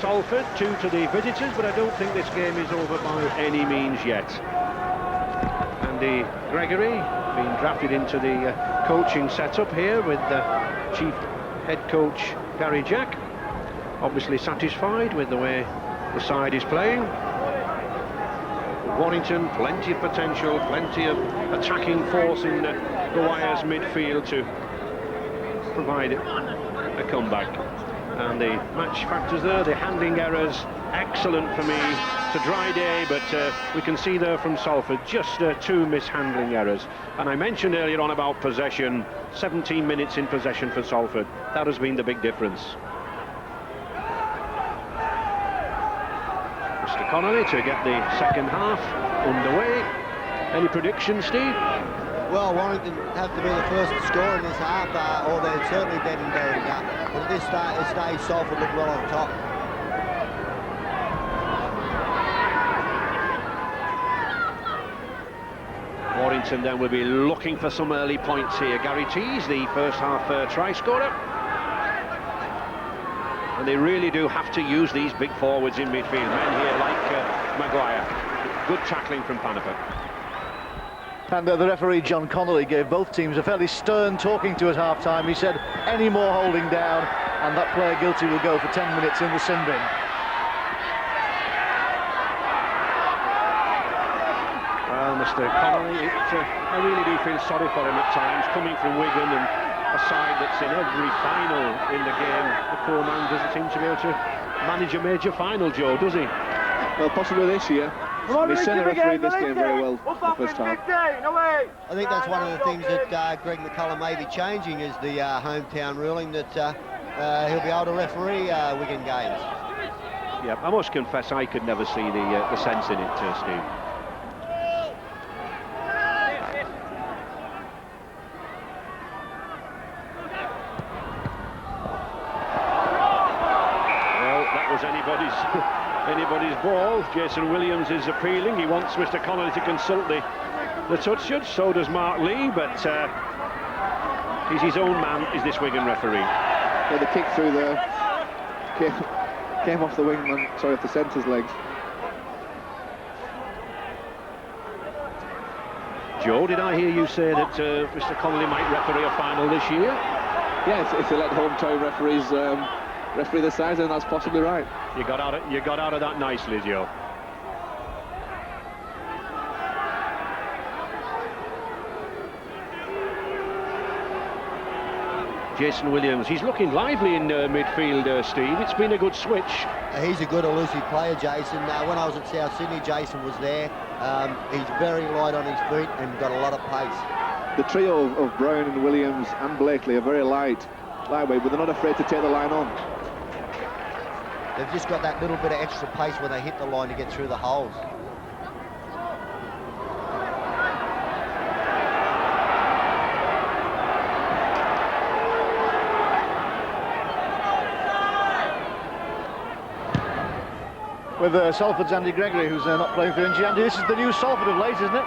Salford, 2 to the visitors, but I don't think this game is over by any means yet. Andy Gregory being drafted into the coaching setup here with chief head coach Gary Jack, obviously satisfied with the way the side is playing. Warrington, plenty of potential, plenty of attacking force in the Wyres midfield to provide a comeback. And the match factors there, the handling errors, excellent for me. It's a dry day, but we can see there from Salford just 2 mishandling errors. And I mentioned earlier on about possession, 17 minutes in possession for Salford. That has been the big difference. Mr. Connolly to get the second half underway. Any predictions, Steve? Well, Warrington have to be the first to score in this half, or they're certainly dead and buried. But at this stage, Salford look well on top. Warrington then will be looking for some early points here. Gary Tees, the first half try scorer. And they really do have to use these big forwards in midfield. Men here like Maguire. Good tackling from Panifer. And the referee, John Connolly, gave both teams a fairly stern talking to at half-time. He said, any more holding down, and that player guilty will go for 10 minutes in the sin bin. Well, Mr. Connolly, I really do feel sorry for him at times, coming from Wigan and a side that's in every final in the game. The poor man doesn't seem to be able to manage a major final, Joe, does he? Well, possibly this year. He's certainly refereed this game very well in the first half. I think that's one of the things that Greg McCullum may be changing, is the hometown ruling, that he'll be able to referee Wigan games. Yeah, I must confess I could never see the sense in it, Steve. Well, that was anybody's ball. Jason Williams is appealing. He wants Mr. Connolly to consult the touch judge. So does Mark Lee, but he's his own man, is this Wigan referee. Yeah, the kick through there came off the wingman, sorry, off the centre's legs. Joe, did I hear you say that Mr. Connolly might referee a final this year? Yeah, if they let hometown referees referee the sides, then that's possibly right. You got out of that nicely, Joe. Jason Williams, he's looking lively in midfield, Steve. It's been a good switch. He's a good elusive player, Jason. When I was at South Sydney, Jason was there. He's very light on his feet and got a lot of pace. The trio of Brown and Williams and Blakely are very light. lightweight, but they're not afraid to take the line on. They've just got that little bit of extra pace when they hit the line to get through the holes. With Salford's Andy Gregory, who's not playing for injury. Andy, this is the new Salford of late, isn't it?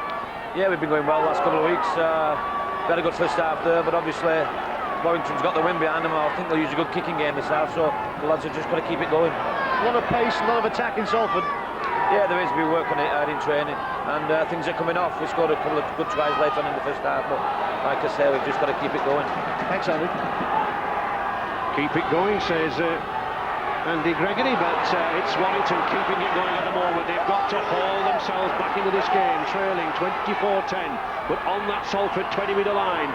Yeah, we've been going well the last couple of weeks. We had a good first half there, but obviously Warrington's got the win behind them. I think they'll use a good kicking game this half, so the lads have just got to keep it going. A lot of pace, a lot of attack in Salford. Yeah, there is. We work on it hard in training, and things are coming off. We scored a couple of good tries later on in the first half, but like I say, we've just got to keep it going. Thanks, Andy. Keep it going, says Andy Gregory, but it's Warrington keeping it going at the moment. They've got to haul themselves back into this game, trailing 24-10, but on that Salford 20-metre line.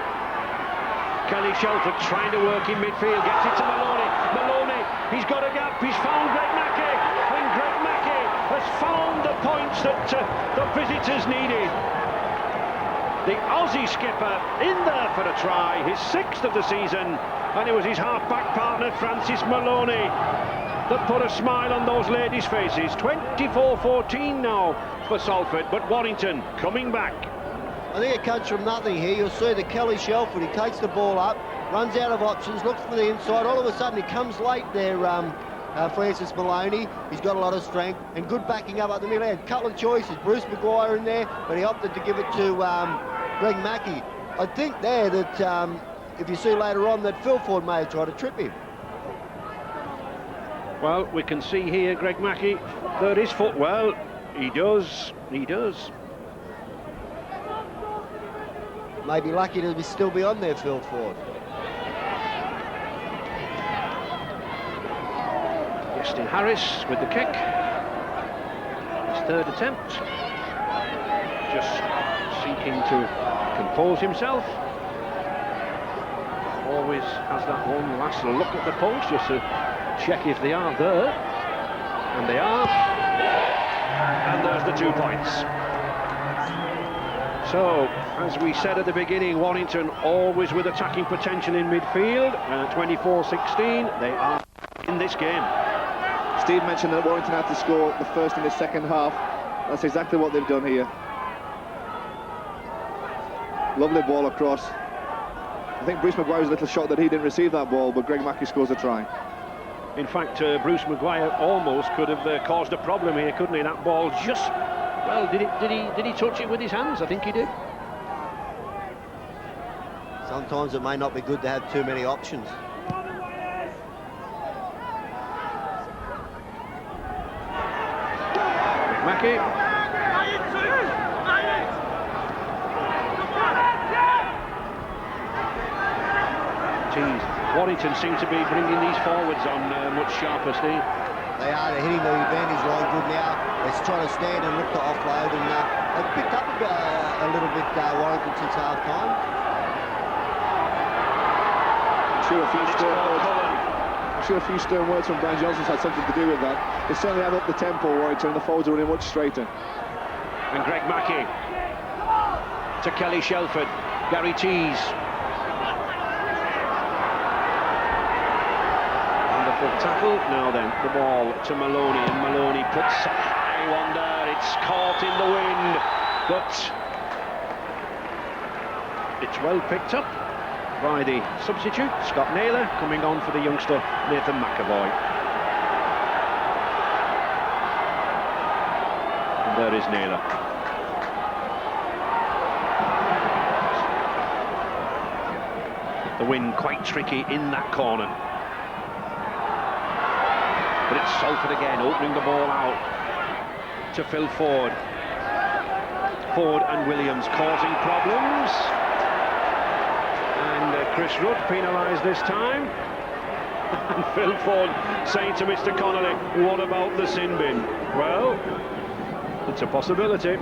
Kelly Shelford trying to work in midfield, gets it to Maloney. Maloney, he's got a gap, he's found Greg Mackey, and Greg Mackey has found the points that the visitors needed. The Aussie skipper in there for a try, his 6th of the season, and it was his half-back partner Francis Maloney that put a smile on those ladies' faces. 24-14 now for Salford, but Warrington coming back. I think it comes from nothing here. You'll see that Kelly Shelford, he takes the ball up, runs out of options, looks for the inside. All of a sudden, he comes late there, Francis Maloney. He's got a lot of strength and good backing up the middle. He had a couple of choices. Bruce Maguire in there, but he opted to give it to Greg Mackey. I think there that if you see later on that Phil Ford may have tried to trip him. Well, we can see here Greg Mackey, there his foot. Well, he does. Maybe lucky to still be on there, Phil Ford. Justin Harris with the kick. His 3rd attempt. Just seeking to compose himself. Always has that one last look at the post just to check if they are there. And they are. And there's the 2 points. So, as we said at the beginning, Warrington always with attacking potential in midfield. 24-16, they are in this game. Steve mentioned that Warrington had to score the first and the second half. That's exactly what they've done here. Lovely ball across. I think Bruce Maguire was a little shocked that he didn't receive that ball, but Greg Mackey scores a try. In fact, Bruce Maguire almost could have caused a problem here, couldn't he? That ball just... Well, did he touch it with his hands? I think he did. Sometimes it may not be good to have too many options. Mackey. Geez, Warrington seem to be bringing these forwards on much sharper, Steve. They are. They're hitting the advantage line good now. They're trying to stand and look to offload, and they've picked up a little bit Warrington since half-time. I'm sure a few stern words from Brian Johnson's had something to do with that. They certainly have up the tempo, Warrington, and the forwards are running much straighter. And Greg Mackey to Kelly Shelford. Gary Tees. Tackle. Now then, the ball to Maloney, and Maloney puts a high one there. It's caught in the wind, but it's well picked up by the substitute, Scott Naylor, coming on for the youngster, Nathan McAvoy. And there is Naylor. The wind quite tricky in that corner. But it's Salford again, opening the ball out to Phil Ford. Ford and Williams causing problems. And Chris Rudd penalised this time. And Phil Ford saying to Mr. Connolly, what about the sin bin? Well, it's a possibility.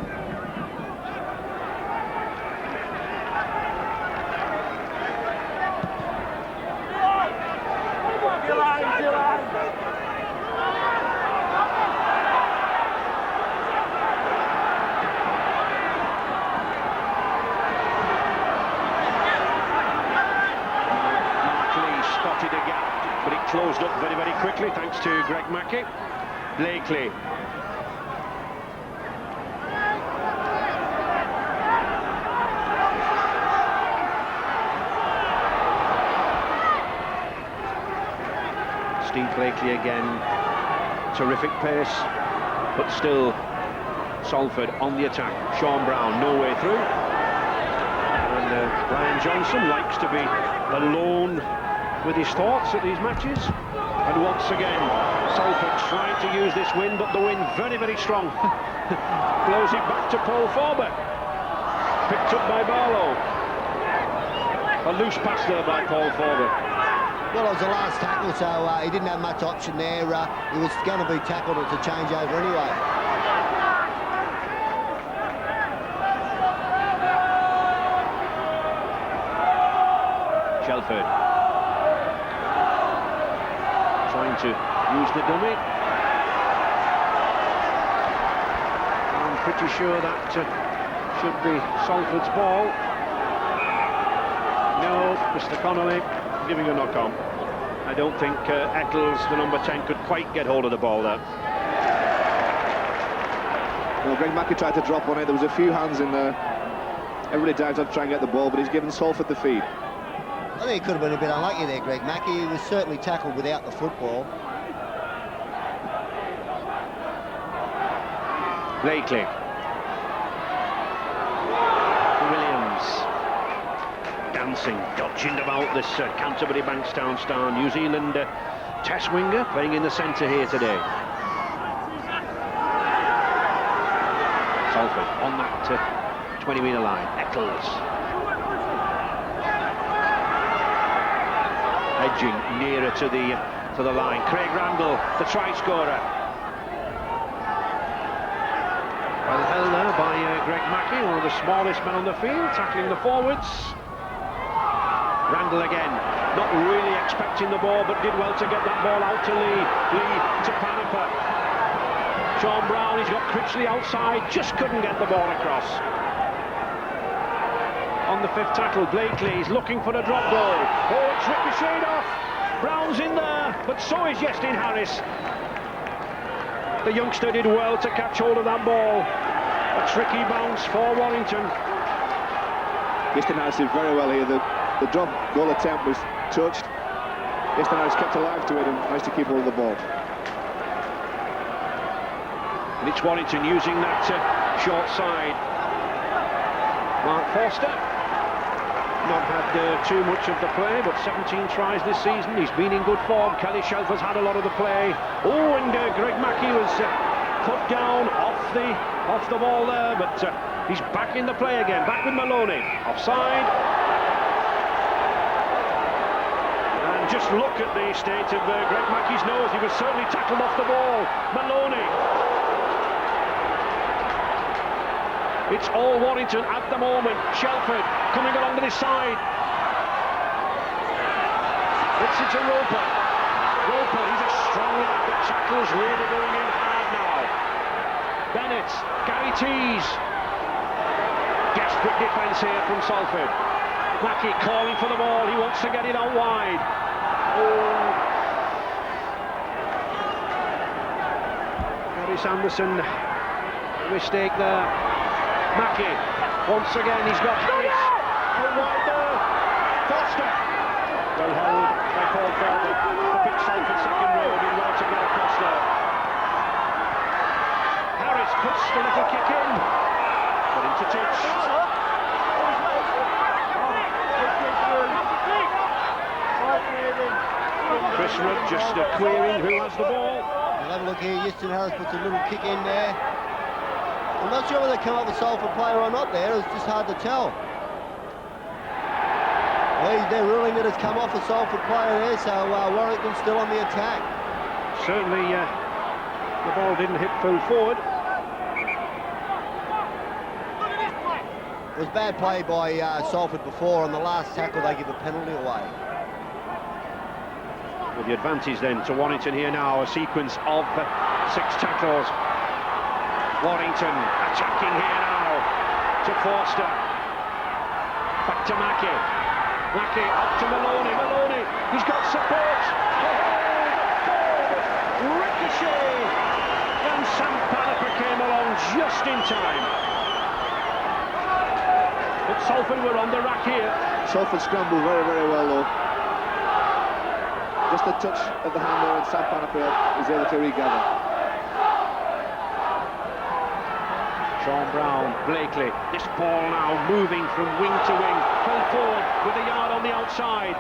very, very quickly, thanks to Greg Mackey. Blakely. Steve Blakely again. Terrific pace, but still Salford on the attack. Sean Brown, no way through. And Brian Johnson likes to be alone with his thoughts at these matches. And once again, Salford trying to use this wind, but the wind very, very strong. Blows it back to Paul Forber. Picked up by Barlow. A loose pass there by Paul Forber. Well, it was the last tackle, so he didn't have much option there. He was going to be tackled at the changeover anyway. Salford trying to use the dummy. I'm pretty sure that should be Salford's ball. No, Mr. Connolly giving a knock on. I don't think Eccles, the number 10, could quite get hold of the ball there. Well, Greg Mackey tried to drop on it. There was a few hands in there. Everybody dives up to try and get the ball, but he's given Salford the feed. I think he could have been a bit unlucky there, Greg Mackey. He was certainly tackled without the football. Blakely. Williams. Dancing, dodging about this Canterbury Bankstown star. New Zealand test winger playing in the centre here today. Salford on that 20-metre line. Eccles. Edging nearer to the line. Craig Randall, the try scorer. Well held there by Greg Mackey, one of the smallest men on the field, tackling the forwards. Randall again, not really expecting the ball, but did well to get that ball out to Lee. Lee to Panipa. Sean Brown, he's got Critchley outside, just couldn't get the ball across. On the fifth tackle, Blakely is looking for a drop goal. Oh, it's ricocheted off. Brown's in there, but so is Yestin Harris. The youngster did well to catch hold of that ball. A tricky bounce for Warrington. Yestin Harris did very well here. The drop goal attempt was touched. Yestin Harris kept alive to it and managed to keep hold of the ball. And it's Warrington using that short side. Mark Forster, not had too much of the play, but 17 tries this season. He's been in good form. Kelly Shelford's had a lot of the play. Oh, and Greg Mackey was put down off the ball there, but he's back in the play again. Back with Maloney. Offside. And just look at the state of Greg Mackey's nose. He was certainly tackled off the ball. Maloney. It's all Warrington at the moment. Shelford coming along to this side. It's to Roper. Roper, he's a strong lad. The tackle's really going in hard now. Bennett, Gary Tees. Desperate defence here from Salford. Mackey calling for the ball. He wants to get it out wide. Oh. Gary Sanderson. Mistake there. Mackey, once again, he's got Harris out wide there. Foster, well held by Paul Forber. The big Salford second row did well to get across there. Harris puts the little kick in, but into touch. Chris Rudd just querying who has the ball. We'll have a look here. Yestin Harris puts a little kick in there. I'm not sure whether they come up with a Salford player or not there. It's just hard to tell. Well, they're ruling that it's come off a Salford player there, so Warrington's still on the attack. Certainly, the ball didn't hit full forward. It was bad play by Salford before. On the last tackle, they give a penalty away. With the advantage then to Warrington here now, a sequence of 6 tackles. Warrington attacking here now to Forster. Back to Mackey. Mackey up to Maloney. Maloney, he's got support. Oh, ricochet! And Sam Paniper came along just in time. But Salford were on the rack here. Salford scrambled very, very well though. Just a touch of the hand there and Sam Paniper is able to regather. Sean Brown, Blakely, this ball now moving from wing to wing, pulled forward with a yard on the outside.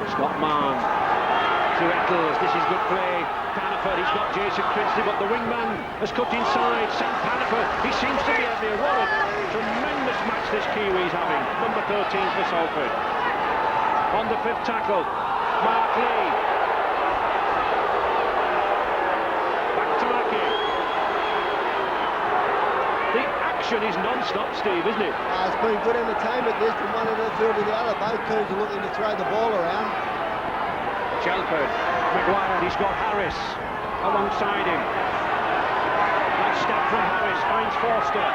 Scott Mann to Eccles, this is good play. Panifer, he's got Jason Christie, but the wingman has cut inside. Sam Panifer, he seems to be everywhere. What a tremendous match this Kiwi's having. Number 13 for Salford. On the 5th tackle, Mark Lee. Back to Mackie. The action is non-stop, Steve, isn't it? It's been good entertainment this from one end of the field to the other. Both teams are looking to throw the ball around. Shelford, Maguire, he's got Harris alongside him. Nice step from Harris, finds Forster.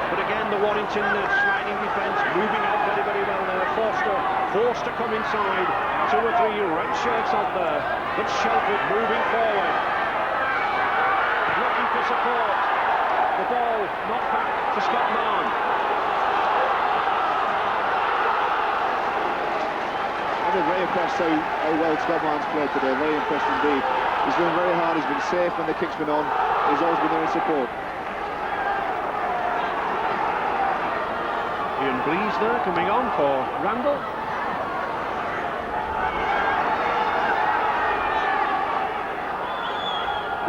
But again, the Warrington sliding defence, moving out very, very well there. Forced to come inside. 2 or 3 red shirts out there. But Shelford moving forward. Looking for support. The ball knocked back to Scott Mann. I've been very impressed how well Scott Mann's played today. Very impressed indeed. He's doing very hard. He's been safe when the kick's been on. He's always been there in support. Ian Blease there coming on for Randall.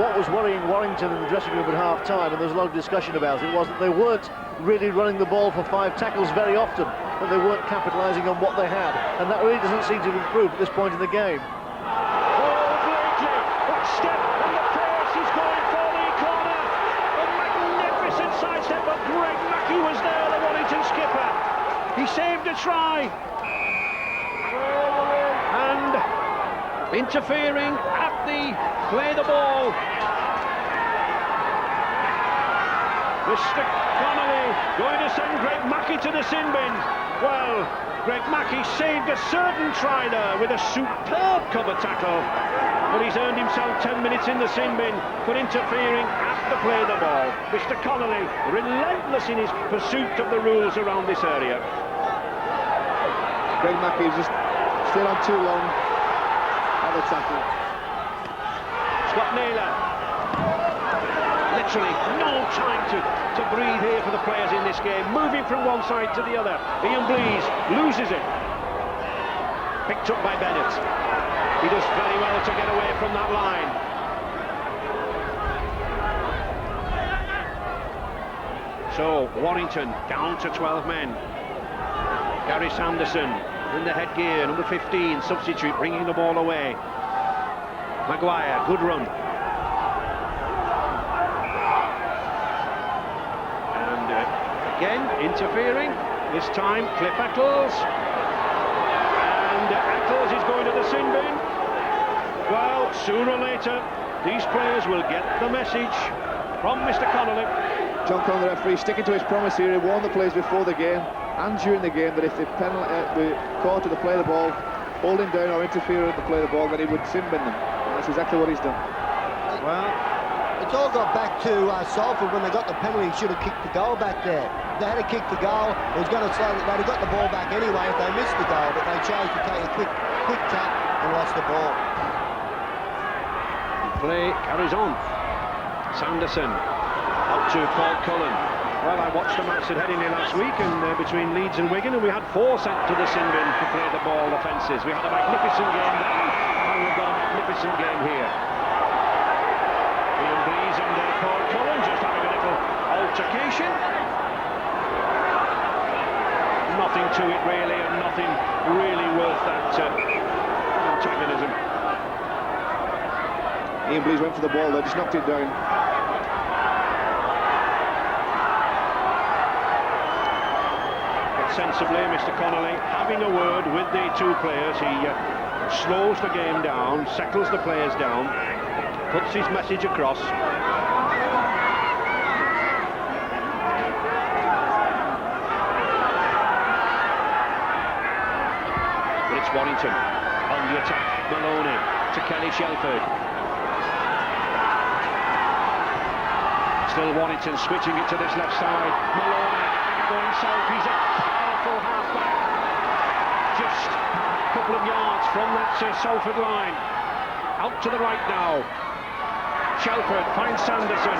What was worrying Warrington in the dressing room at half-time, and there's a lot of discussion about it, was that they weren't really running the ball for 5 tackles very often, but they weren't capitalising on what they had, and that really doesn't seem to have improved at this point in the game. Oh, Blakely, that step on the pace, he's going for the corner. A magnificent sidestep, but Greg Mackey was there, the Warrington skipper. He saved a try. And interfering at the play the ball. Mr. Connolly going to send Greg Mackey to the sin bin. Well, Greg Mackey saved a certain try there with a superb cover tackle. But he's earned himself 10 minutes in the sin bin for interfering at the play the ball. Mr. Connolly, relentless in his pursuit of the rules around this area. Greg Mackey is just still on too long at the tackle. Scott Naylor. Literally no time to breathe here for the players in this game. Moving from one side to the other. Ian Blease loses it. Picked up by Bennett. He does very well to get away from that line. So, Warrington down to 12 men. Gary Sanderson in the headgear, number 15, substitute, bringing the ball away. Maguire, good run. And again, interfering. This time, Cliff Eccles. And Eccles is going to the sin bin. Well, sooner or later, these players will get the message from Mr. Connolly. John Connolly, the referee, sticking to his promise here. He warned the players before the game and during the game that if they were caught to the play the ball, holding down or interfering to play the ball, then he would sin bin them. And that's exactly what he's done. Well, it's all got back to Salford when they got the penalty. He should have kicked the goal back there. If they had to kick the goal, it was going to slow that they'd have got the ball back anyway if they missed the goal, but they chose to take a quick tap and lost the ball. Play carries on. Sanderson out to Paul Cullen. Well, I watched the match at Headingley last week and between Leeds and Wigan, and we had 4 sent to the sin bin to play the ball offences. We had a magnificent game then, and we've got a magnificent game here. Ian Blease and Paul Cullen just having a little altercation. Nothing to it really, and nothing really worth that antagonism. Ian Blease went for the ball, they just knocked it down. Sensibly, Mr. Connolly having a word with the 2 players. He slows the game down, settles the players down, puts his message across. Warrington. On the attack, Maloney to Kelly Shelford. Still Warrington switching it to this left side. Maloney going south. He's a powerful half-back. Just a couple of yards from that Salford line. Out to the right now. Shelford finds Sanderson,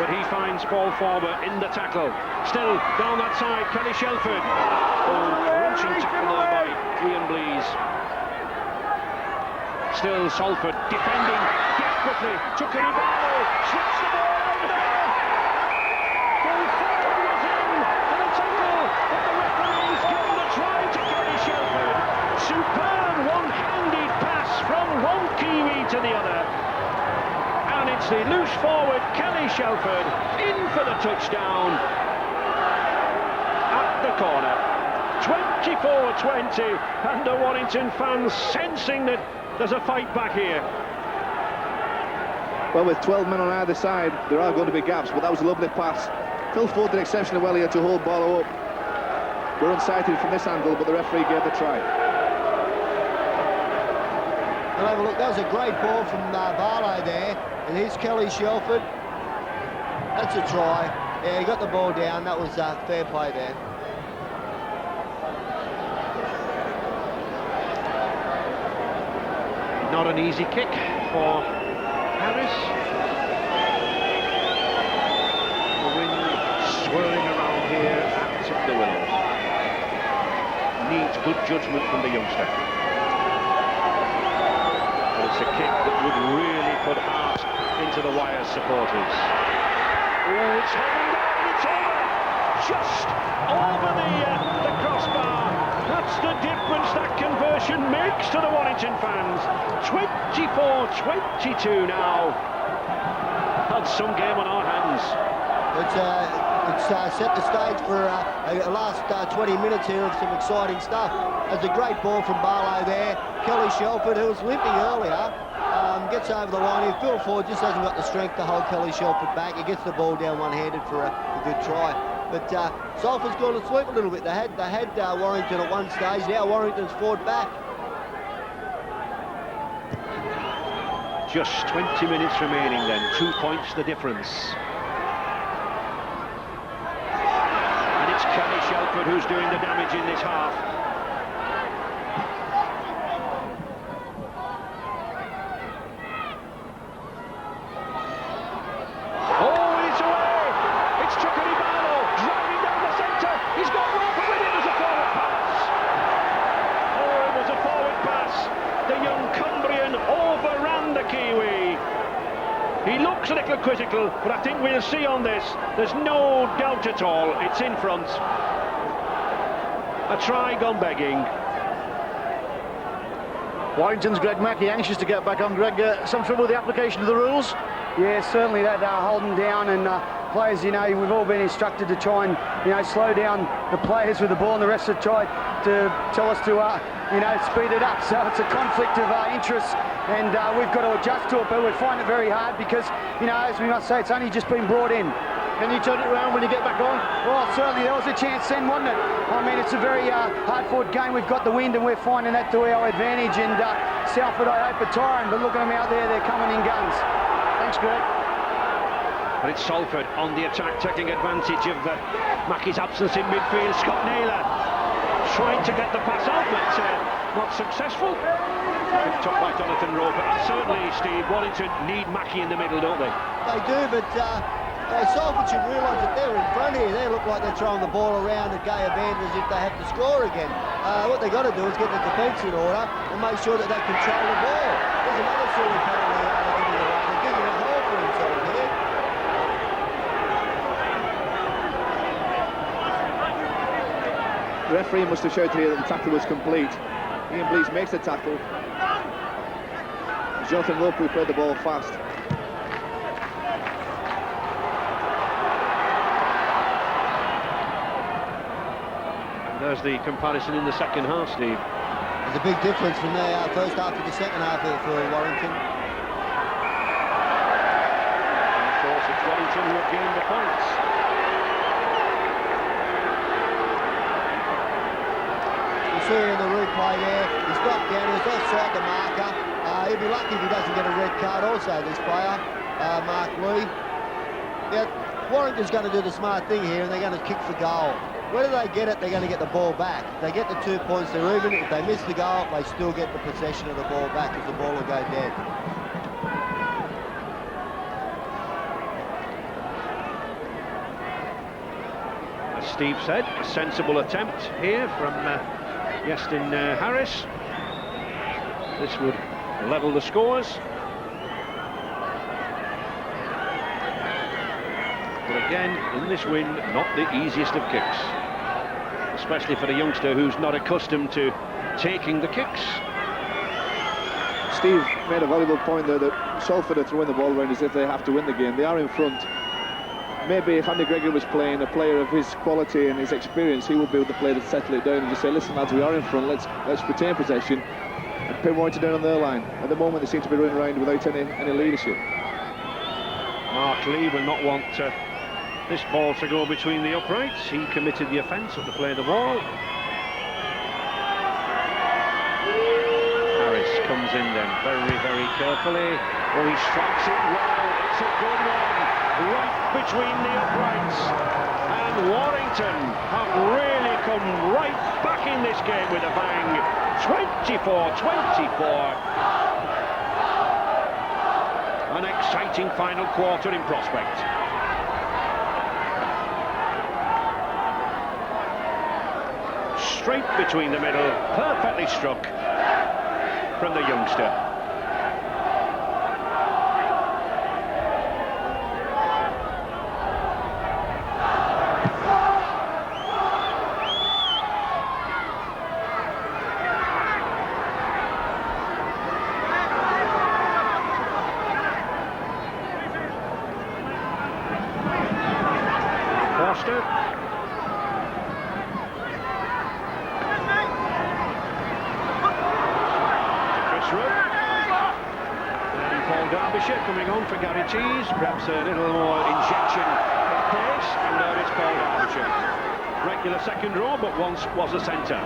but he finds ball forward in the tackle. Still down that side, Kelly Shelford. Oh, crunching tackle there by Ian Blease. Still Salford defending desperately. Tucker Ibalo slips the ball under. Going forward was in for the tackle, but the referees give the try to Kelly Shelford. Superb one-handed pass from one Kiwi to the other. And it's the loose forward Kelly Shelford in for the touchdown at the corner. 24-20, and the Warrington fans sensing that there's a fight back here. Well, with 12 men on either side, there are going to be gaps, but that was a lovely pass. Phil Ford did exceptionally well here to hold Barlow up. We're unsighted from this angle, but the referee gave the try. Well, have a look, that was a great ball from Barlow there, and here's Kelly Shelford. That's a try. Yeah, he got the ball down. That was fair play there. Not an easy kick for Harris. The wind swirling around here at the Willows. Needs good judgment from the youngster. But it's a kick that would really put heart into the Wires supporters. Oh, it's heading down, it's over! Just over the crossbar. That's the difference that conversion makes to the Warrington fans. 24-22 now. That's some game on our hands. It's set the stage for the last 20 minutes here of some exciting stuff. There's a great ball from Barlow there. Kelly Shelford, who was limping earlier, gets over the line here. Phil Ford just hasn't got the strength to hold Kelly Shelford back. He gets the ball down one-handed for a good try. But Salford's gone to sleep a little bit. They had Warrington at one stage. Now Warrington's fought back. Just 20 minutes remaining then. 2 points the difference. And it's Kelly Shelford who's doing the damage in this half. He looks a little critical, but I think we'll see on this. There's no doubt at all. It's in front. A try gone begging. Warrington's Greg Mackey anxious to get back on. Greg, some trouble with the application of the rules? Yeah, certainly that holding down, and players, you know, we've all been instructed to try and, you know, slow down the players with the ball, and the rest have tried to tell us to, you know, speed it up. So it's a conflict of interest, and we've got to adjust to it, but we find it very hard because, you know, as we must say, it's only just been brought in. Can you turn it around when you get back on? Well, certainly there was a chance then, wasn't it? I mean, it's a very hard-fought game. We've got the wind, and we're finding that to our advantage, and Salford, I hope, are tiring, but look at them out there, they're coming in guns. Thanks, Greg. But it's Salford on the attack, taking advantage of Mackey's absence in midfield. Scott Naylor trying to get the pass out, but not successful. Picked up by Jonathan Roper. And certainly, Steve, Warrington need Mackey in the middle, don't they? They do, but Salford should realise that they're in front here. They look like they're throwing the ball around at Gay Abandon as if they have to score again. What they've got to do is get the defence in order and make sure that they control the ball. There's another sort of penalty into the right. They're giving a hole for themselves here. The referee must have shouted here that the tackle was complete. Ian Blease makes the tackle. Jonathan Roper played the ball fast. There's the comparison in the second half, Steve. There's a big difference from the first half to the second half for Warrington. And of course, it's Warrington who have gained the points. You see in the replay there, he's dropped down. He was offside the marker. He'll be lucky if he doesn't get a red card also, this player, Mark Lee. Yeah, Warrington's going to do the smart thing here, and they're going to kick for goal. Whether they get it, they're going to get the ball back. If they get the 2 points, they're even. If they miss the goal, they still get the possession of the ball back, because the ball will go dead. As Steve said, a sensible attempt here from Iestyn Harris. This would level the scores. But again, in this win, not the easiest of kicks, especially for a youngster who's not accustomed to taking the kicks. Steve made a valuable point there that Salford are throwing the ball around as if they have to win the game. They are in front. Maybe if Andy Gregory was playing, a player of his quality and his experience, he would be able to play to settle it down and just say, listen lads, we are in front, let's retain possession and pin Warrington down on their line. At the moment they seem to be running around without any leadership. Mark Lee will not want this ball to go between the uprights. He committed the offence at the play of the ball. Harris comes in then very, very carefully. Oh, he strikes it well. It's a good one. Right between the uprights. And Warrington have really come right back in this game with a bang. 24-24. An exciting final quarter in prospect. Straight between the middle, perfectly struck from the youngster. Coming on for Gary Cheese, perhaps a little more injection of pace, and now it's Paul Derbyshire. Regular second row, but once was a centre.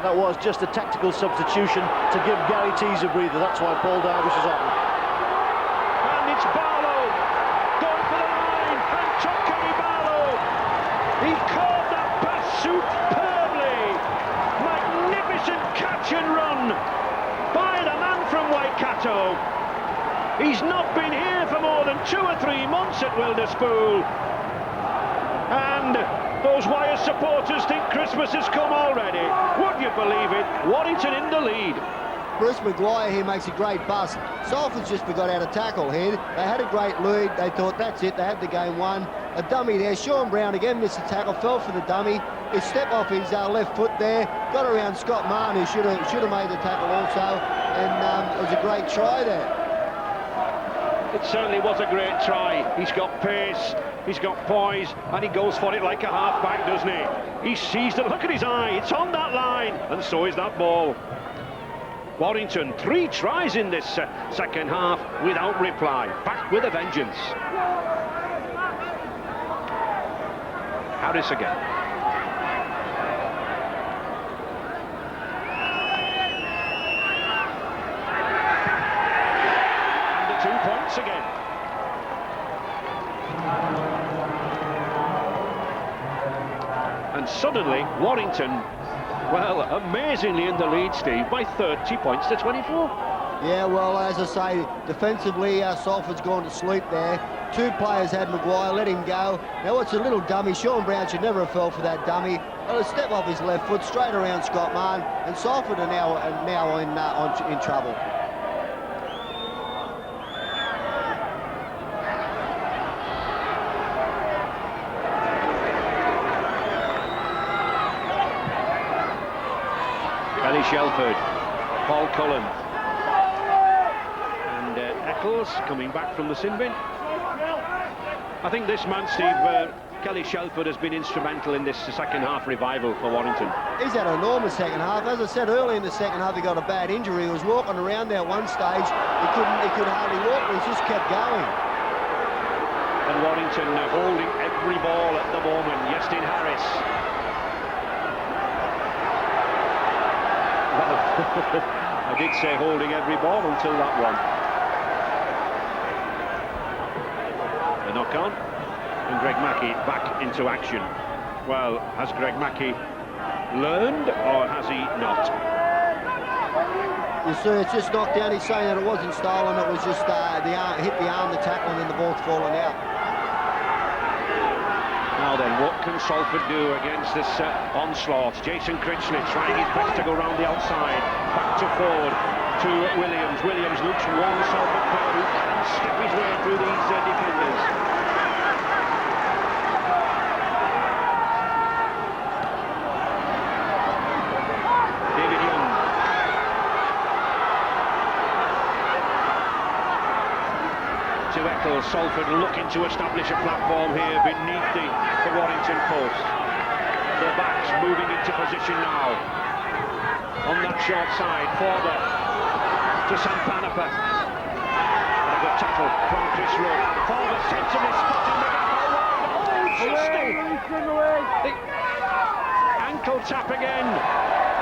That was just a tactical substitution to give Gary Cheese a breather. That's why Paul Derbysh is on. And it's Barlow going for the line, and Kenny Barlow. He caught that pass superbly. Magnificent catch and run by the man from Waikato. He's not been here for more than 2 or 3 months at Wilderspool. And those Wyre supporters think Christmas has come already. Would you believe it? Warrington in the lead. Bruce Maguire here makes a great bust. Salford's just forgot how to tackle here. They had a great lead. They thought, that's it, they had the game won. A dummy there. Sean Brown again missed the tackle, fell for the dummy. He stepped off his left foot there, got around Scott Marn, who should have made the tackle also, and it was a great try there. It certainly was a great try. He's got pace, he's got poise, and he goes for it like a half-back, doesn't he? He sees it, look at his eye, it's on that line, and so is that ball. Warrington, 3 tries in this second half without reply. Back with a vengeance. Harris again. And the 2 points again. And suddenly, Warrington, well, amazingly in the lead, Steve, by 30 points to 24. Yeah, well, as I say, defensively, Salford's gone to sleep there. 2 players had Maguire, let him go. Now it's a little dummy. Sean Brown should never have fell for that dummy. Well, a step off his left foot, straight around Scott Marn, and Salford are now in trouble. Shelford, Paul Cullen, and Eccles coming back from the sin bin. I think this man, Steve, Kelly Shelford, has been instrumental in this second half revival for Warrington. He's had an enormous second half. As I said early in the second half, he got a bad injury. He was walking around there at one stage. He could hardly walk, but he just kept going. And Warrington holding every ball at the moment. Iestyn Harris. I did say holding every ball until that one. The knock on, and Greg Mackey back into action. Well, has Greg Mackey learned, or has he not? You see, it's just knocked down. He's saying that it wasn't stolen, it was just the arm, hit the arm, the tackle, and then the ball's fallen out. Now then, what can Salford do against this onslaught? Jason Critchley trying his best to go round the outside. Back to Ford, to Williams. Williams looks one Salford player who can step his way through these defenders. David Young. To Eccles, Salford looking to establish a platform here beneath the Warrington post. The backs moving into position now. On that short side, forward to Sampanapa. And a good tackle from Chris Rudd. Forward sensibly spotting the gap. Oh, Justin! The ankle tap again.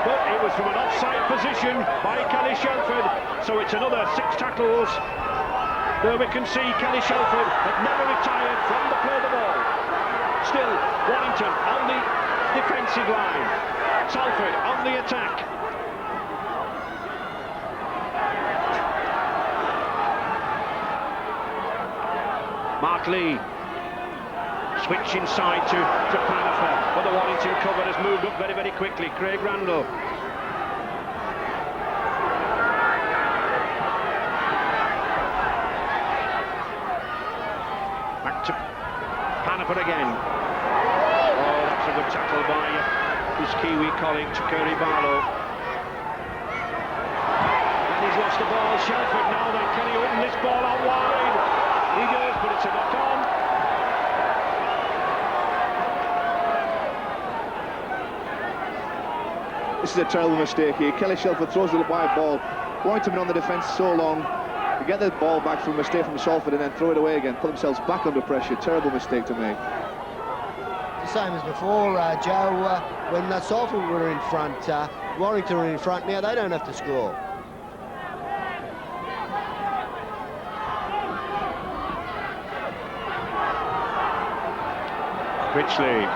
But it was from an offside position by Kelly Shelford. So it's another 6 tackles. There we can see Kelly Shelford had never retired from the play of the ball. Still, Warrington on the defensive line. Salford on the attack. Mark Lee. Switch inside to Panafer. But the Warrington cover has moved up very, very quickly. Craig Randall. Back to Panafer again. Oh, that's a good tackle by his Kiwi colleague, Curry Barlow. And he's lost the ball. Shelford now then. Can he open this ball out wide? He does, but it's a knock on. This is a terrible mistake here. Kelly Shelford throws the wide ball. Warrington been on the defence so long. To get the ball back from a mistake from Salford and then throw it away again, put themselves back under pressure. Terrible mistake to make. The same as before, Joe, when Salford were in front, Warrington were in front. Now they don't have to score. Critchley.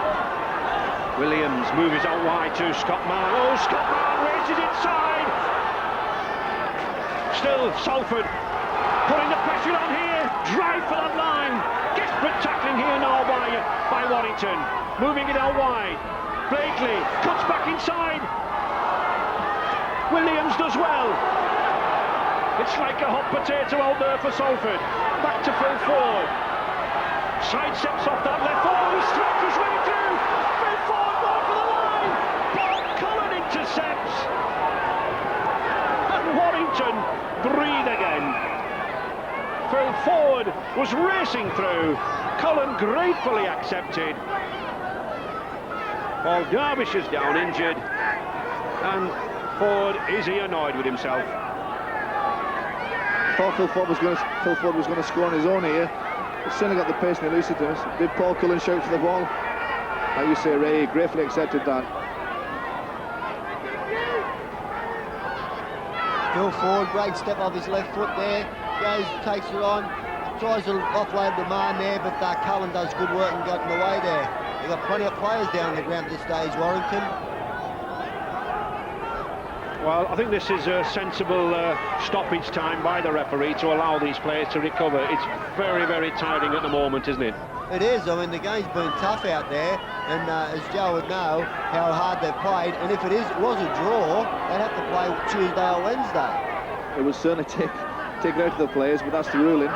Williams moves out wide to Scott Mann. Oh, Scott Mann races inside. Still Salford putting the pressure on here. Drive for that line. Desperate tackling here now by Warrington. Moving it out wide. Blakely cuts back inside. Williams does well. It's like a hot potato out there for Salford. Back to Phil Ford. Side steps off that left. Oh, he struck his way through. Phil Ford going for the line. Bob Cullen intercepts. And Warrington breathe again. Phil Ford was racing through. Cullen gratefully accepted. Paul Derbysh is down injured. And Ford, is he annoyed with himself? I thought Phil Ford was going to score on his own here. He's certainly got the pace and elusiveness. Did Paul Cullen shout for the ball? Like you say, Ray, gratefully accepted that. Phil Ford, great step off his left foot there. Goes, takes it on, tries to offload the man there, but Cullen does good work and got in the way there. They've got plenty of players down the ground at this stage, Warrington. Well, I think this is a sensible stoppage time by the referee to allow these players to recover. It's very, very tiring at the moment, isn't it? It is. I mean, the game's been tough out there, and as Joe would know, how hard they've played. And if it was a draw, they'd have to play Tuesday or Wednesday. It would certainly take it out of the players, but that's the ruling.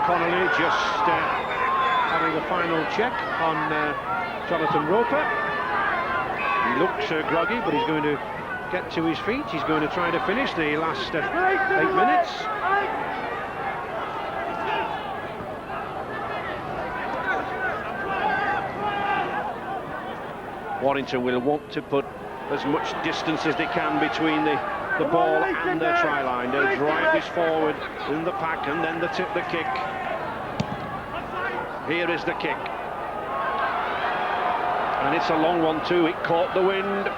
Connolly just having a final check on Jonathan Roper. He looks groggy, but he's going to get to his feet. He's going to try to finish the last 8 minutes. Warrington will want to put as much distance as they can between the the ball and the try line. They'll drive this forward in the pack and then the kick. Here is the kick. And it's a long one too. It caught the wind.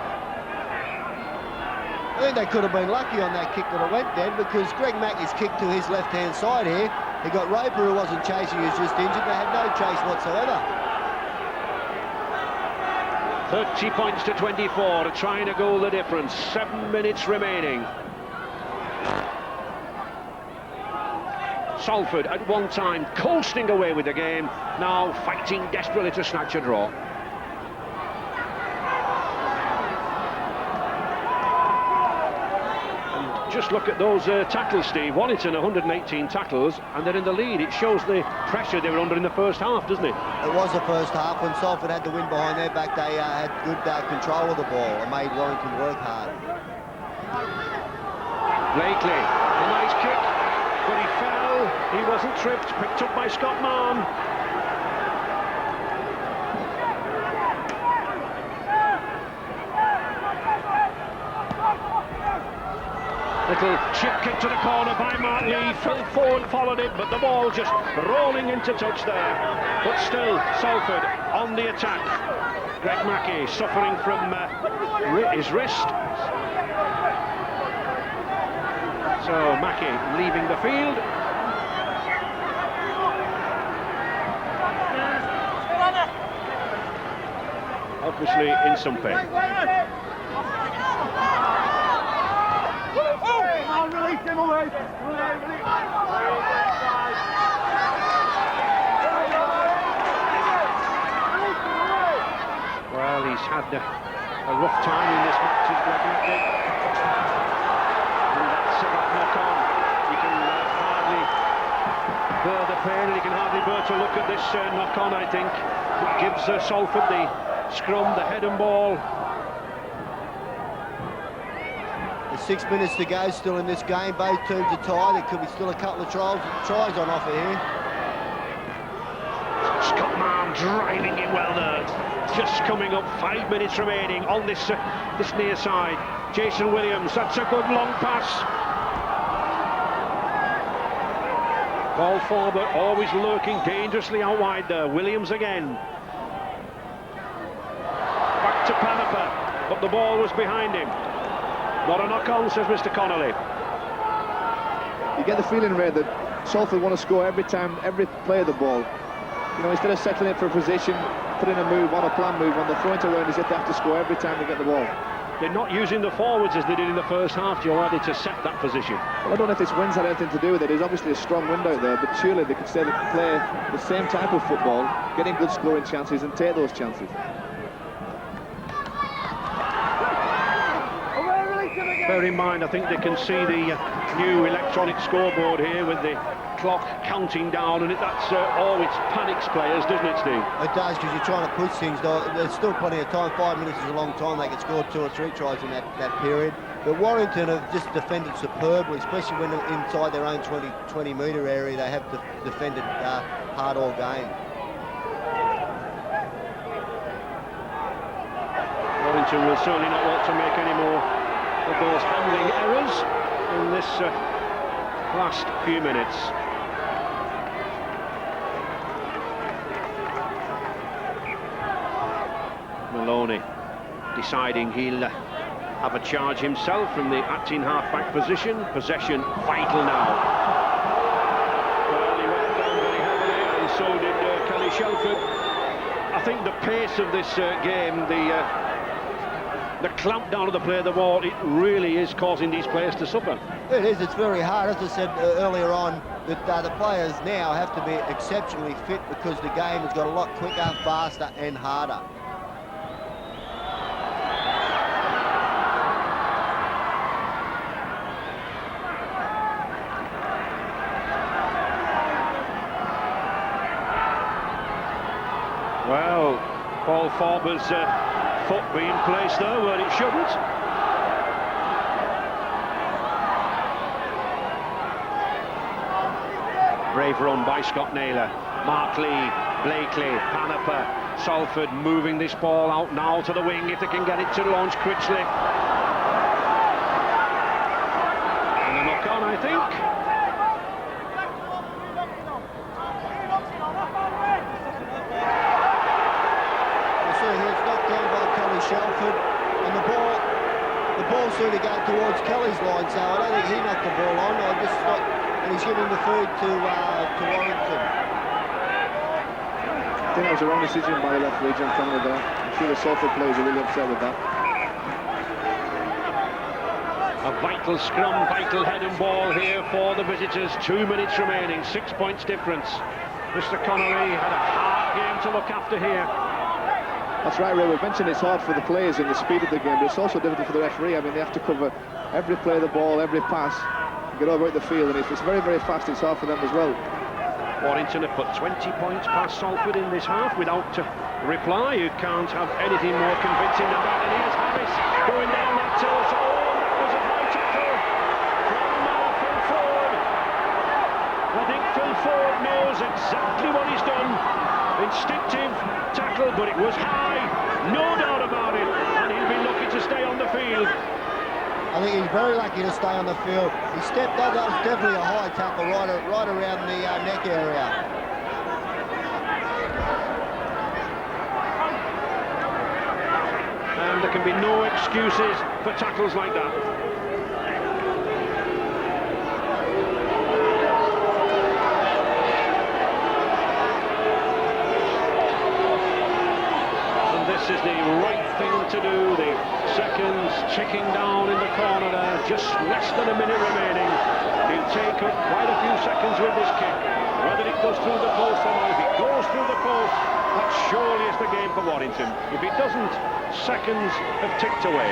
I think they could have been lucky on that kick that it went then, because Greg Mackey's kick to his left-hand side here. He got Roper, who wasn't chasing, he was just injured. They had no chase whatsoever. 30 points to 24, trying to goal the difference. 7 minutes remaining. Salford at one time coasting away with the game, now fighting desperately to snatch a draw. And just look at those tackles, Steve. Warrington 118 tackles, and they're in the lead. It shows the pressure they were under in the first half, doesn't it? It was the first half. When Salford had the wind behind their back, they had good control of the ball and made Warrington work hard. Blakely, a nice kick, but he fell. He wasn't tripped, picked up by Scott Mann. Little chip kick to the corner by Mark Lee. Phil Ford followed it, but the ball just rolling into touch there. But still, Salford on the attack. Greg Mackey suffering from his wrist. So Mackey leaving the field. Obviously in some pain. Well, he's had a rough time in this match, Greg Mackey. And that's about knock-on. He can hardly bear the pain, and he can hardly bear to look at this knock-on, I think. It gives Salford the scrum, the head and ball. There's 6 minutes to go still in this game. Both teams are tied. There could be still a couple of tries on offer here. Scott Mann driving it well there. Just coming up, 5 minutes remaining on this near side. Jason Williams, that's a good long pass. Paul Forbert always lurking dangerously out wide there. Williams again. Back to Panaper, but the ball was behind him. Not a knock-on, says Mr. Connolly. You get the feeling, Ray, that Salford want to score every time, every play of the ball. You know, instead of settling it for a position, put in a move on, a plan move on, they're throwing it around as if they have to score every time they get the ball. They're not using the forwards as they did in the first half, Joe, are they, to set that position? Well, I don't know if this wind's had anything to do with it. There's obviously a strong wind out there, but surely they could play the same type of football, getting good scoring chances and take those chances. Bear in mind, I think they can see the new electronic scoreboard here with the clock counting down, and that's always panics players, doesn't it, Steve? It does, because you're trying to push things. There's still plenty of time. 5 minutes is a long time. They could score 2 or 3 tries in that period. But Warrington have just defended superbly, especially when they're inside their own 20-metre area. They have defended hard all game. Warrington will certainly not want to make any more of those handling errors in this last few minutes. Maloney deciding he'll have a charge himself from the acting half-back position. Possession vital now. Well, he went down very heavily, and so did Kelly Shelford. I think the pace of this game, the clamp down of the play of the ball, it really is causing these players to suffer. It is. It's very hard. As I said earlier on, that the players now have to be exceptionally fit, because the game has got a lot quicker, faster and harder. Well, Paul Forber's foot being placed there where it shouldn't. Brave run by Scott Naylor. Mark Lee, Blakely, Panaper, Salford moving this ball out now to the wing if they can get it to launch Critchley. And a knock on, I think. You see here, it's knocked down by Kelly Salford, and the ball seemed to go towards Kelly's line, so I don't think he knocked the ball on. I just thought, and he's giving the feed to Warrington. I think that was a wrong decision by the referee, John Connolly, there. I'm sure the Salford players are really upset with that. A vital scrum, vital head and ball here for the visitors. 2 minutes remaining, 6 points difference. Mr. Connolly had a hard game to look after here. That's right, Ray. We've mentioned it's hard for the players in the speed of the game, but it's also difficult for the referee. I mean, they have to cover every play of the ball, every pass, and get over at the field, and if it's very, very fast, it's hard for them as well. Warrington have put 20 points past Salford in this half without reply. You can't have anything more convincing than that. And here's Harris going down that tilt. Oh, that was a high tackle from Phil Ford. I think Phil Ford knows exactly what he's done. Instinctive tackle, but it was high, no doubt about it. And he'll be lucky to stay on the field. I think he's very lucky to stay on the field. He stepped up, that was definitely a high tackle right around the neck area. And there can be no excuses for tackles like that. And this is the right thing to do. The seconds ticking down in the corner there, just less than a minute remaining. He'll take up quite a few seconds with this kick. Whether it goes through the post or not, if it goes through the post, that surely is the game for Warrington. If it doesn't, seconds have ticked away.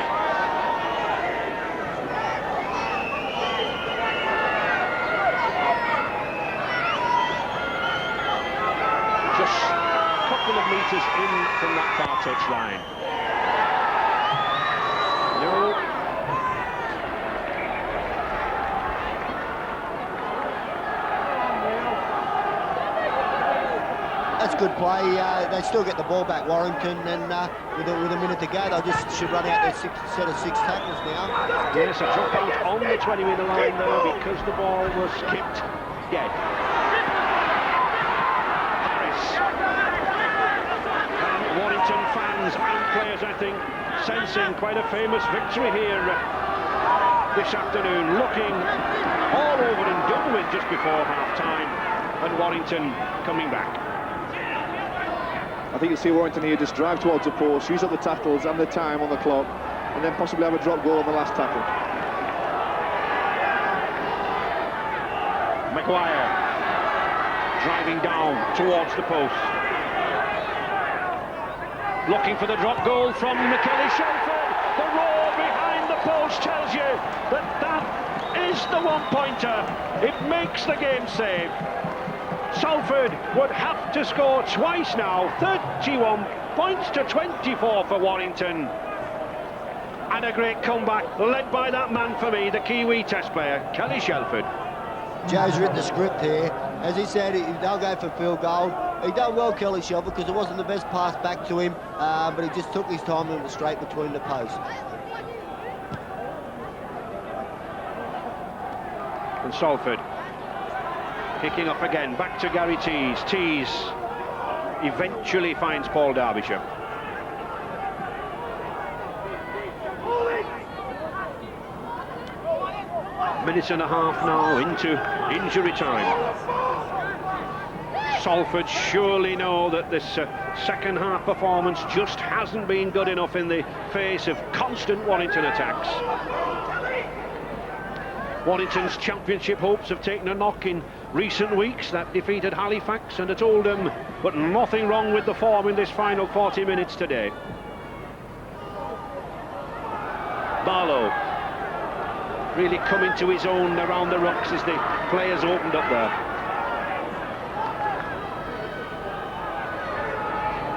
Just a couple of metres in from that far touchline. No. That's good play. They still get the ball back, Warrington, and with a minute to go, they just should run out their set of 6 tackles now. Yes, a drop out on the 20-metre line there because the ball was kicked dead. Harris. And Warrington fans and players, I think, sensing quite a famous victory here this afternoon, looking all over and done with just before half-time, and Warrington coming back. I think you see Warrington here just drive towards the post, use up the tackles and the time on the clock, and then possibly have a drop goal on the last tackle. Maguire driving down towards the post. Looking for the drop goal from Kelly Salford. The roar behind the post tells you that that is the one-pointer. It makes the game save. Salford would have to score twice now. 31 points to 24 for Warrington. And a great comeback, led by that man for me, the Kiwi test player, Kelly Salford. Joe's written the script here. As he said, they'll go for field goal. He done well, Kelly Salford, because it wasn't the best pass back to him, but he just took his time and was straight between the posts. And Salford kicking off again, back to Gary Tees. Tees eventually finds Paul Derbyshire. Minute and a half now into injury time. Salford surely know that this second half performance just hasn't been good enough in the face of constant Warrington attacks. Warrington's championship hopes have taken a knock in recent weeks. That defeated Halifax and at Oldham, but nothing wrong with the form in this final 40 minutes today. Barlow really coming to his own around the rucks as the players opened up there.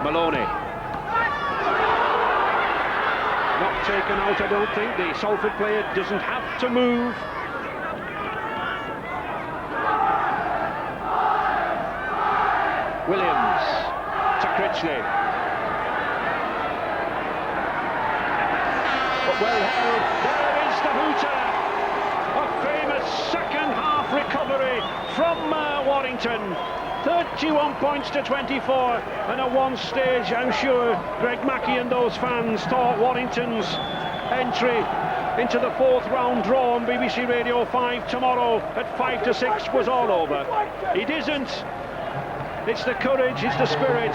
Maloney. Not taken out, I don't think. The Salford player doesn't have to move. Williams to Critchley. But well held. There is the hooter. A famous a second half recovery from Warrington. 31 points to 24, and at one stage I'm sure Greg Mackey and those fans thought Warrington's entry into the fourth round draw on BBC Radio 5 tomorrow at 5 to 6 was all over. It isn't. It's the courage, it's the spirit,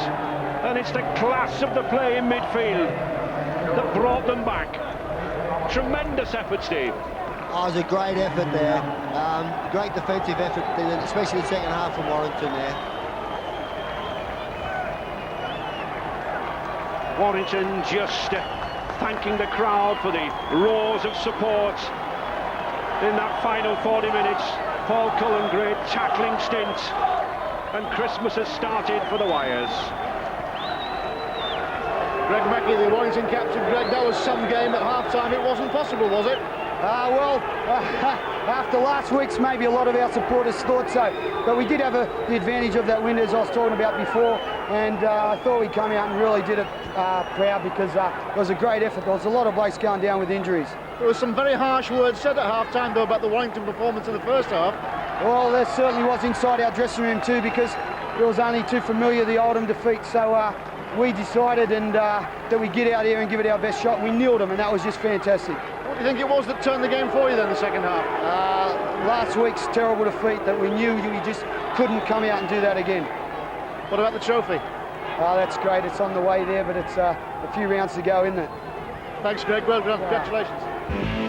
and it's the class of the play in midfield that brought them back. Tremendous effort, Steve. Oh, it was a great effort there. Great defensive effort, especially the second half from Warrington there. Warrington just thanking the crowd for the roars of support in that final 40 minutes. Paul Cullen, great tackling stint, and Christmas has started for the Wires. Greg Mackey, the Warrington captain. Greg, that was some game at half-time. It wasn't possible, was it? After last week's, maybe a lot of our supporters thought so. But we did have the advantage of that win, as I was talking about before. And I thought we come out and really did it proud, because it was a great effort. There was a lot of blokes going down with injuries. There were some very harsh words said at half-time, though, about the Warrington performance in the first half. Well, there certainly was inside our dressing room too, because it was only too familiar, the Oldham defeat. So we decided that we get out here and give it our best shot. We kneeled them, and that was just fantastic. What do you think it was that turned the game for you then, the second half? Last week's terrible defeat, that we knew we just couldn't come out and do that again. What about the trophy? That's great. It's on the way there, but it's a few rounds to go, isn't it? Thanks, Greg. Well done. Congratulations.